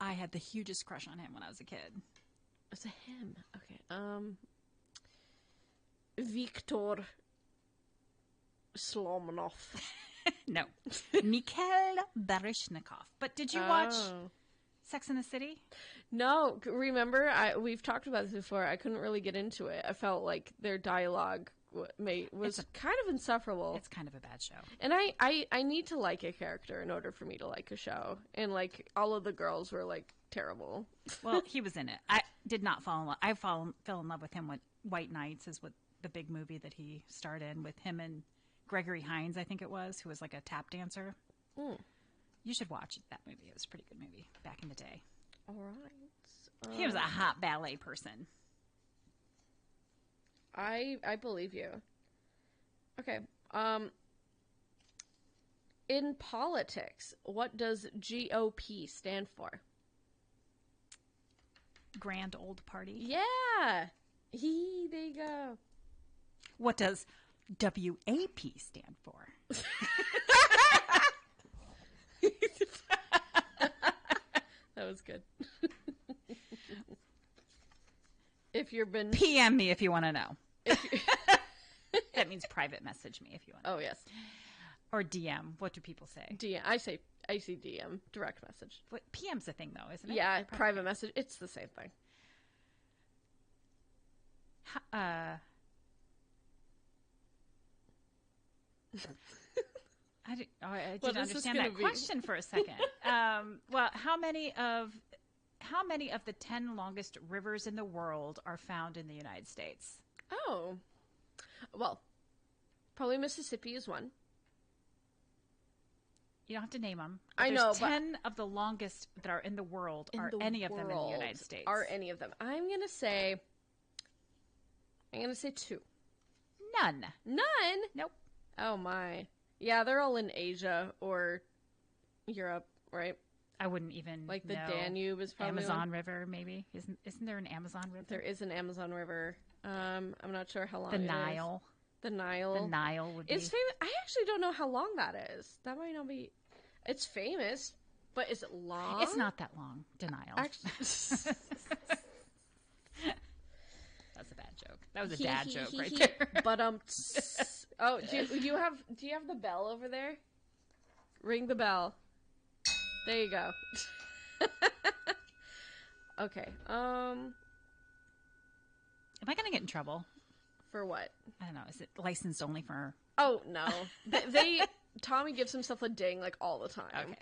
I had the hugest crush on him when I was a kid. It's a him. Okay. Viktor Slomanov. No. Mikhail Baryshnikov. But did you watch Sex and the City? No. Remember, we've talked about this before. I couldn't really get into it. I felt like their dialogue was kind of insufferable. It's kind of a bad show. And I need to like a character in order for me to like a show. And like all of the girls were like terrible. Well, he was in it. I did not fall in love. I fell in love with him with White Nights is what the big movie that he starred in with him and Gregory Hines, I think it was, who was like a tap dancer. You should watch that movie. It was a pretty good movie back in the day. All right. He was a hot ballet person. I believe you. Okay. In politics, what does GOP stand for? Grand Old Party. Yeah. There you go. What does WAP stand for? That was good. If you've been... PM me if you want to know. That means private message me if you want to know. Oh, yes. Or DM. What do people say? DM. I say DM, direct message. What, PM's a thing, though, isn't it? Yeah, private message. It's the same thing. I didn't understand that question for a second. Well, how many of the 10 longest rivers in the world are found in the United States? Oh, well, probably Mississippi is one. You don't have to name them. I know, 10 of the longest that are in the world. Are any of them in the United States? Are any of them? I'm gonna say 2. None. Nope. Oh my. Yeah, they're all in Asia or Europe, right? I wouldn't even like the know. Danube is probably Amazon River, maybe. Isn't there an Amazon River? There is an Amazon River. I'm not sure how long. The it Nile. Is. The Nile. The Nile would be. It's famous. I actually don't know how long that is. That might not be. It's famous, but is it long? It's not that long. Denial. Actually. That's a bad joke. That was a dad joke right there. But oh, do you have the bell over there? Ring the bell. There you go. Okay. Am I gonna get in trouble? For what? I don't know. Is it licensed only for? Oh no. Tommy gives himself a ding like all the time.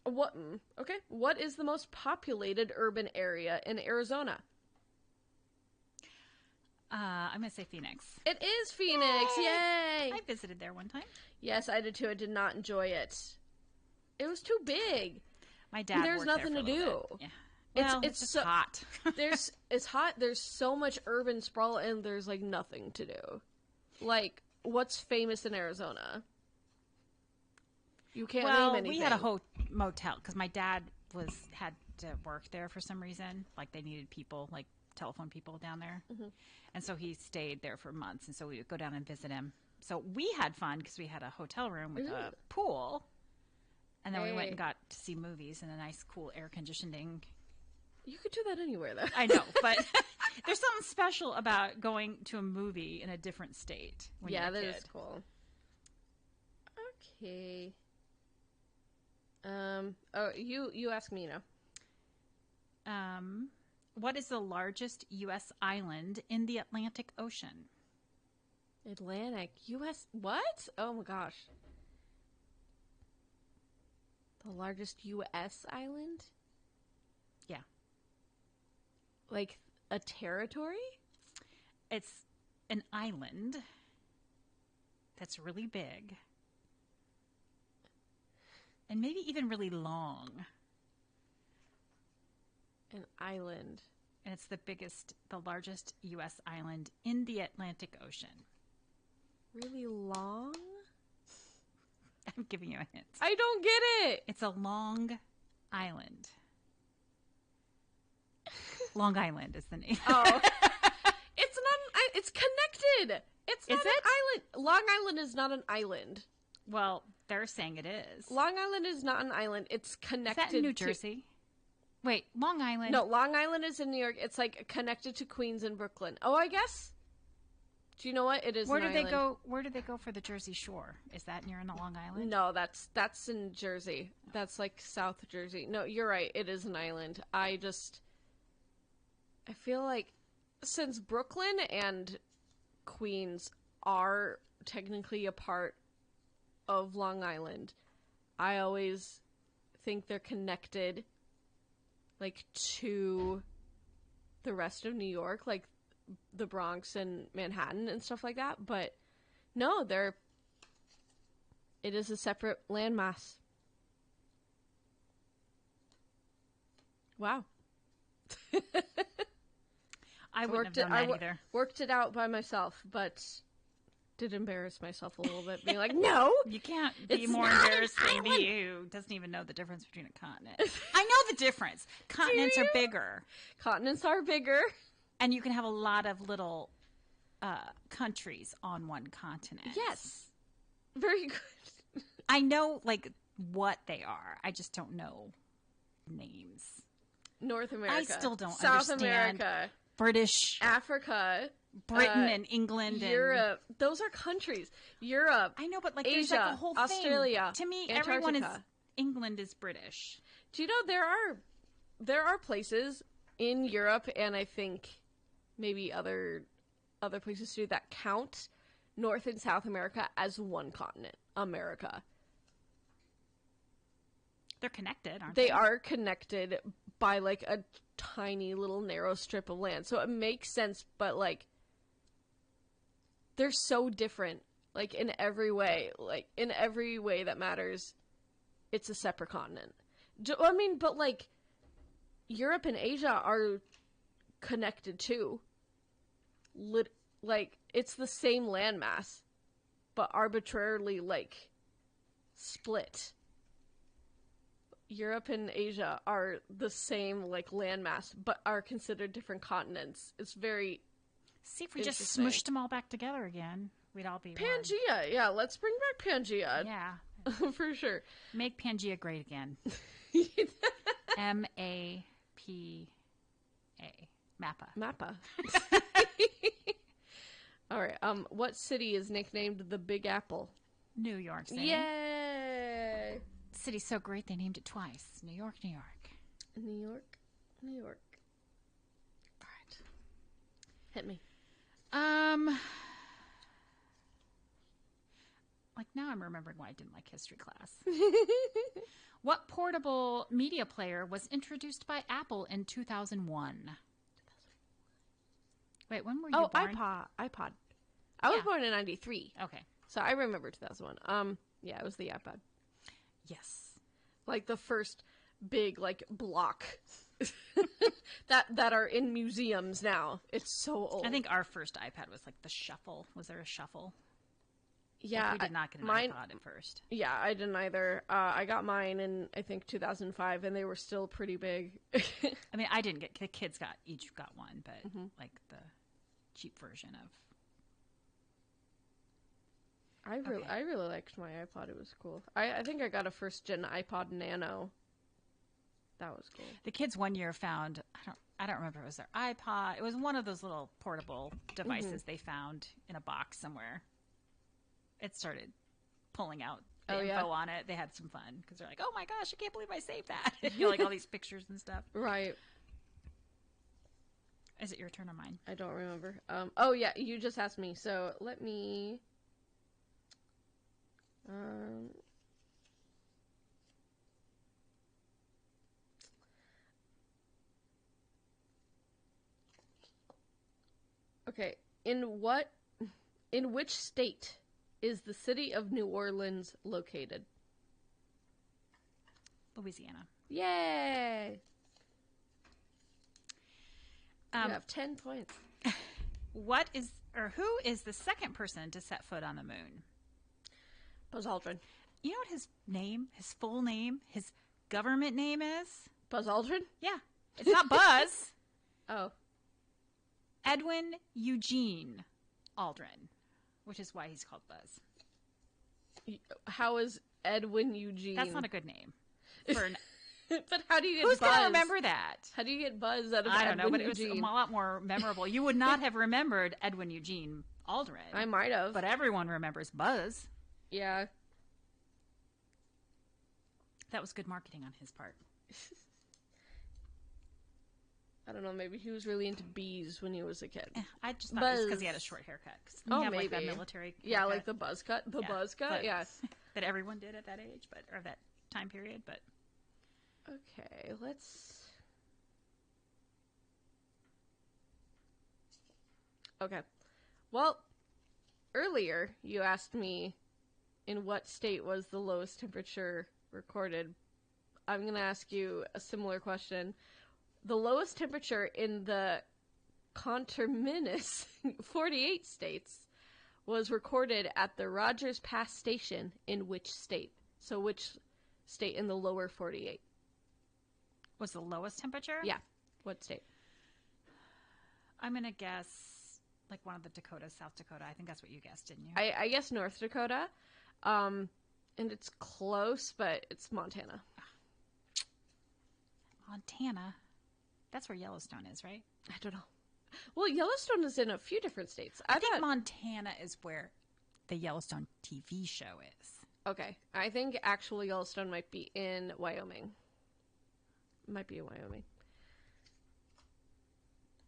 Okay. What is the most populated urban area in Arizona? I'm gonna say Phoenix. It is Phoenix. Yay! I visited there one time. Yes, I did too. I did not enjoy it. It was too big. My dad. There's nothing to do. Yeah. Well, it's just so hot. It's hot. There's so much urban sprawl, and there's like nothing to do. Like, what's famous in Arizona? You can't name anything. We had a motel because my dad had to work there for some reason. Like they needed people, like telephone people down there, and so he stayed there for months. And so we would go down and visit him. So we had fun because we had a hotel room with a pool, and then we went and got to see movies in a nice, cool, air conditioning. You could do that anywhere, though. I know, but there's something special about going to a movie in a different state. When you're a kid. Is cool. Okay. You ask me now. What is the largest U.S. island in the Atlantic Ocean? Atlantic. U.S. What? Oh my gosh. The largest U.S. island? Yeah. Like a territory? It's an island that's really big. And maybe even really long. An island. And it's the largest U.S. island in the Atlantic Ocean. Really long? I'm giving you a hint. I don't get it. It's a long island. Long Island is the name. Oh. It's connected. It's not an island. Long Island is not an island. Well, they're saying it is. Long Island is not an island. It's connected. Is that in New Jersey? Wait, Long Island. No, Long Island is in New York. It's like connected to Queens and Brooklyn. Oh, I guess. Do you know what? It is. Where did they go? Where did they go for the Jersey Shore? Is that near Long Island? No, that's in Jersey. That's like South Jersey. No, you're right. It is an island. I feel like since Brooklyn and Queens are technically a part of Long Island, I always think they're connected like to the rest of New York. Like the Bronx and Manhattan and stuff like that, but no, it is a separate landmass. Wow. I wouldn't have done that either. Worked it out by myself, but did embarrass myself a little bit, being like, no! You can't be more embarrassed than me, who doesn't even know the difference between a continent. I know the difference. Continents are bigger. Continents are bigger. And you can have a lot of little countries on one continent. Yes. Very good. I know, like, what they are. I just don't know names. North America. I still don't South understand. America. British. Africa. Britain and England. Europe. Those are countries. Europe. I know, but like Asia, there's like a whole Australia, thing. To me, Antarctica. everyone is England is British. Do you know there are places in Europe and I think maybe other places too that count North and South America as one continent, America. They're connected, aren't they? They are connected by like a tiny little narrow strip of land. So it makes sense, but like they're so different, like in every way that matters. It's a separate continent. I mean, but like Europe and Asia are connected too. Like it's the same landmass, but arbitrarily like split. Europe and Asia are the same like landmass, but are considered different continents. It's very See, if we just smushed them all back together again, we'd all be Pangea. one. Yeah, let's bring back Pangea. Yeah. For sure. Make Pangea great again. MAPA. Mappa. All right. What city is nicknamed the Big Apple? New York City. Yay! The city's so great they named it twice. New York, New York. New York, New York. All right. Hit me. Like now I'm remembering why I didn't like history class. What portable media player was introduced by Apple in 2001? Wait, when were you born? iPod. I was born in 93. Okay. So I remember 2001. Yeah, it was the iPod. Yes. Like the first big like block that are in museums now. It's so old. I think our first iPad was like the Shuffle. Was there a Shuffle? Yeah. Like we did not get an iPod at first. Yeah, I didn't either. I got mine in I think 2005 and they were still pretty big. I mean, I didn't get, the kids each got one, but like the cheap version of. I really liked my iPod. It was cool. I think I got a first gen iPod Nano. That was cool. The kids one year found, I don't remember if it was their iPod. It was one of those little portable devices they found in a box somewhere. It started pulling out the info on it. They had some fun because they're like, "Oh my gosh, I can't believe I saved that!" You know, like all these pictures and stuff. Right. Is it your turn or mine? I don't remember. Oh yeah, you just asked me. So let me. Okay. In which state is the city of New Orleans located? Louisiana. Yay! You have 10 points. Who is the second person to set foot on the moon? Buzz Aldrin. You know what his name, his full name, his government name is? Buzz Aldrin? Yeah. It's not Buzz. Oh. Edwin Eugene Aldrin, which is why he's called Buzz. How is Edwin Eugene? That's not a good name. For an... But how do you get Who's Buzz? Who's going to remember that? How do you get Buzz out of I don't know, but Eugene? it was a lot more memorable. You would not have remembered Edwin Eugene Aldrin. I might have. But everyone remembers Buzz. Yeah. That was good marketing on his part. I don't know, maybe he was really into bees when he was a kid. I just thought it was because he had a short haircut. Oh, he have, maybe. Like, that military haircut? Yeah, like the buzz cut. The buzz cut, yeah. That everyone did at that age, or that time period, but... Okay, let's... Okay. Well, earlier you asked me in what state was the lowest temperature recorded. I'm going to ask you a similar question. The lowest temperature in the conterminous 48 states was recorded at the Rogers Pass Station in which state? So which state in the lower 48? Was the lowest temperature? Yeah. What state? I'm going to guess like one of the Dakotas, South Dakota. I think that's what you guessed, didn't you? I guess North Dakota. And it's close, but it's Montana. Montana? That's where Yellowstone is, right? I don't know. Well, Yellowstone is in a few different states. I think Montana is where the Yellowstone TV show is. Okay. I think actual Yellowstone might be in Wyoming. Might be in Wyoming.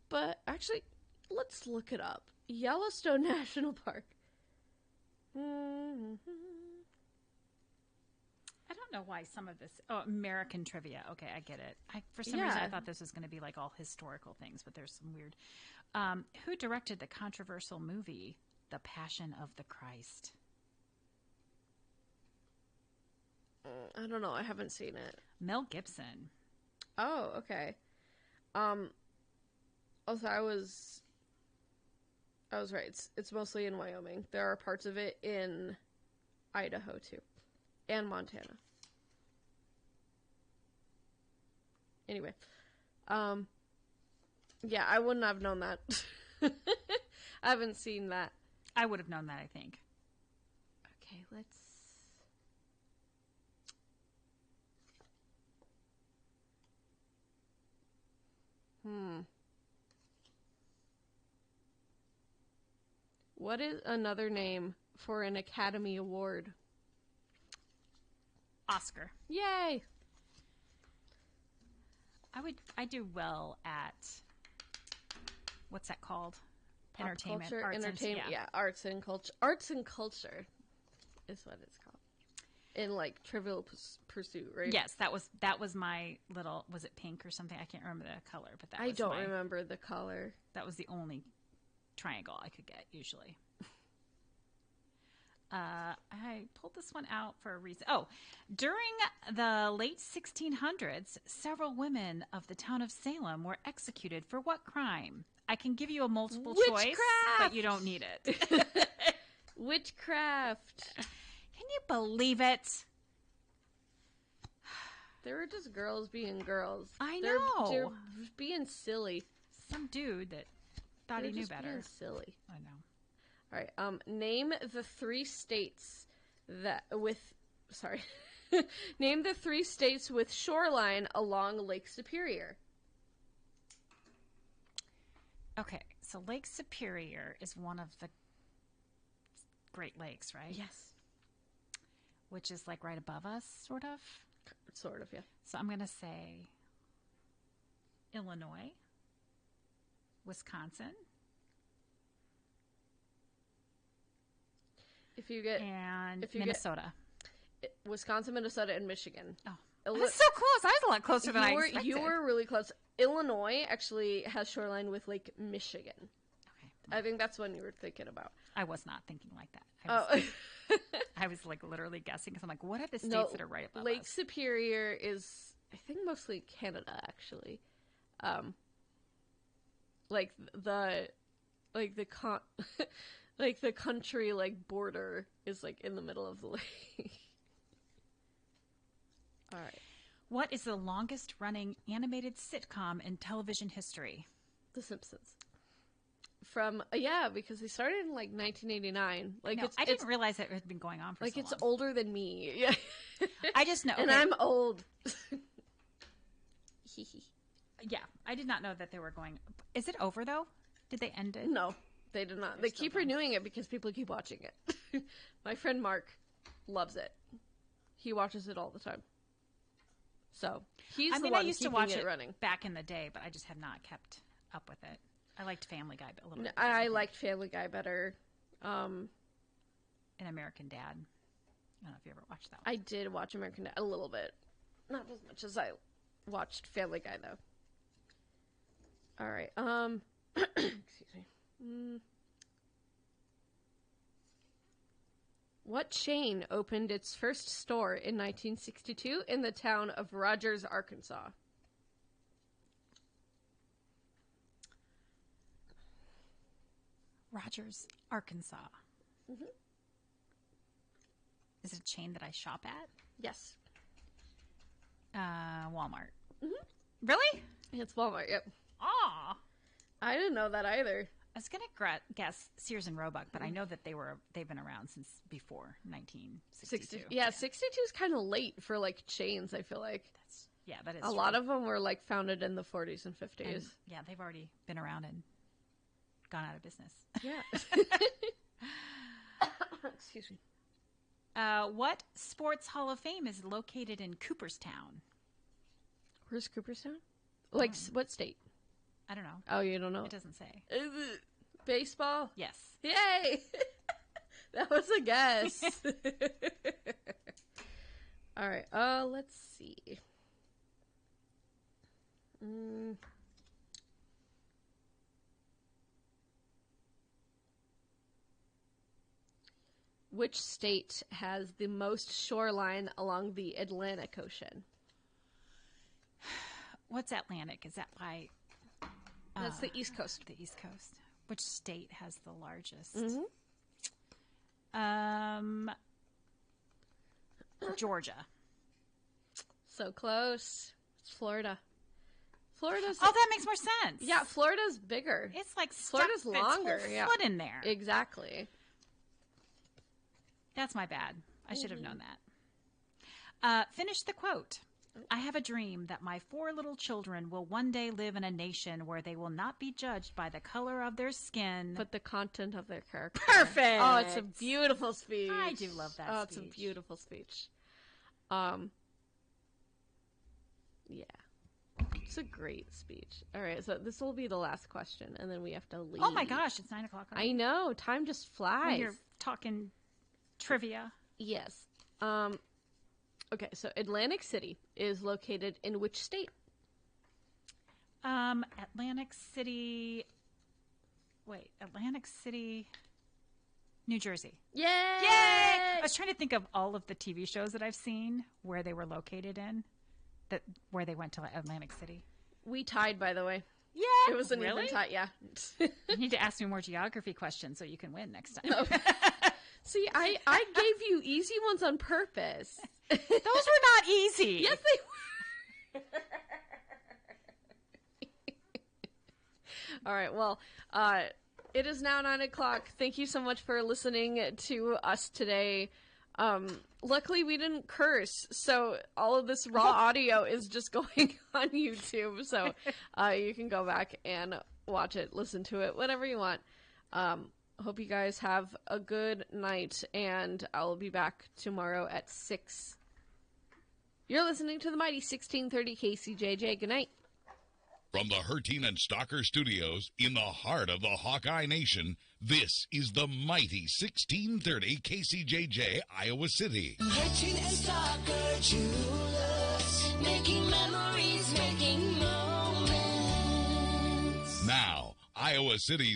But actually, let's look it up. Yellowstone National Park. I don't know why some of this... Oh, American trivia. Okay, I get it. For some reason, I thought this was going to be like all historical things, but there's some weird... who directed the controversial movie, The Passion of the Christ? I don't know. I haven't seen it. Mel Gibson. Oh, okay. Also, I was right. It's mostly in Wyoming. There are parts of it in Idaho, too. And Montana. Anyway. Yeah, I wouldn't have known that. I haven't seen that. I would have known that, I think. Okay, let's... What is another name for an Academy Award? Oscar. Yay! I do well at, what's that called? Pop Entertainment. culture, Arts entertainment. and, Yeah, arts and culture. Arts and culture is what it's called. In like Trivial Pursuit, right? Yes, that was my little. Was it pink or something? I can't remember the color, but I don't remember the color. That was the only triangle I could get usually. I pulled this one out for a reason. Oh, during the late 1600s, several women of the town of Salem were executed for what crime? I can give you a multiple choice, but you don't need it. Witchcraft. Can you believe it? They were just girls being girls. I know. They're being silly. Some dude that thought he knew better. Being silly. I know. All right. Name the three states Name the three states with shoreline along Lake Superior. Okay, so Lake Superior is one of the Great Lakes, right? Yes. Which is like right above us, sort of? Sort of, yeah. So I'm going to say Illinois, Wisconsin. Minnesota. Wisconsin, Minnesota, and Michigan. Oh, that's so close. I was a lot closer than I expected. You were really close. Illinois actually has shoreline with Lake Michigan. Okay. I think that's one you were thinking about. I was not thinking like that. I was like literally guessing because I'm like, what are the states that are right above Lake us? Superior is, I think, mostly Canada, actually. Like the country border is in the middle of the lake. All right. What is the longest running animated sitcom in television history? The Simpsons. Because they started in 1989. I didn't realize it had been going on for so long. It's older than me. Yeah. I just know. And I'm old. Yeah, I did not know that they were going. Is it over though? Did they end it? No, they did not. They keep renewing it because people keep watching it. My friend Mark loves it. He watches it all the time. So he's the one I used to watch it running back in the day, but I just have not kept up with it. I liked Family Guy a little bit. I liked Family Guy better. And American Dad. I don't know if you ever watched that one. I did watch American Dad a little bit. Not as much as I watched Family Guy, though. All right. Excuse me. What chain opened its first store in 1962 in the town of Rogers, Arkansas? Rogers, Arkansas. Mm-hmm. Is it a chain that I shop at? Yes. Walmart. Mm-hmm. Really? It's Walmart, yep. Aw. I didn't know that either. I was going to guess Sears and Roebuck, but I know that they've been around since before 1962. Yeah, 62 is kind of late for, like, chains, I feel like. That is a lot of them were, like, founded in the 40s and 50s. And, yeah, they've already been around and gone out of business. Yeah. Excuse me. What sports hall of fame is located in Cooperstown? Where's Cooperstown? Like, what state? I don't know. Oh, you don't know? It doesn't say. Baseball? Yes. Yay! That was a guess. All right. Let's see. Which state has the most shoreline along the Atlantic Ocean? What's Atlantic? Is that by... That's the East Coast. The East Coast. Which state has the largest? Georgia. So close. It's Florida. Florida's... Oh, that makes more sense. Yeah, Florida's bigger. It's like Florida's stuck longer. Its whole foot in there. Exactly. That's my bad. I should have known that. Finish the quote. I have a dream that my 4 little children will one day live in a nation where they will not be judged by the color of their skin, but the content of their character. Perfect. Oh, it's a beautiful speech. I do love that speech. It's a beautiful speech. Yeah. It's a great speech. All right, so this will be the last question, and then we have to leave. Oh my gosh, it's 9:00 already. I know. Time just flies. When you're talking trivia. Yes. Okay, so Atlantic City is located in which state? Atlantic City, New Jersey. Yay! Yay! I was trying to think of all of the TV shows that I've seen where they were located in, where they went to Atlantic City. We tied, by the way. Yeah, it was an really? even tie. Yeah. You need to ask me more geography questions so you can win next time. Oh. See, I gave you easy ones on purpose. Those were not easy. Yes, they were. All right, well, it is now 9:00. Thank you so much for listening to us today. Luckily, we didn't curse, so all of this raw audio is just going on YouTube, so you can go back and watch it, listen to it, whatever you want. Hope you guys have a good night, and I'll be back tomorrow at 6. You're listening to the mighty 1630 KCJJ. Good night. From the Hertine and Stalker Studios in the heart of the Hawkeye Nation, this is the mighty 1630 KCJJ, Iowa City. Hertine and Stalker Jewelers, making memories, making moments. Now, Iowa City's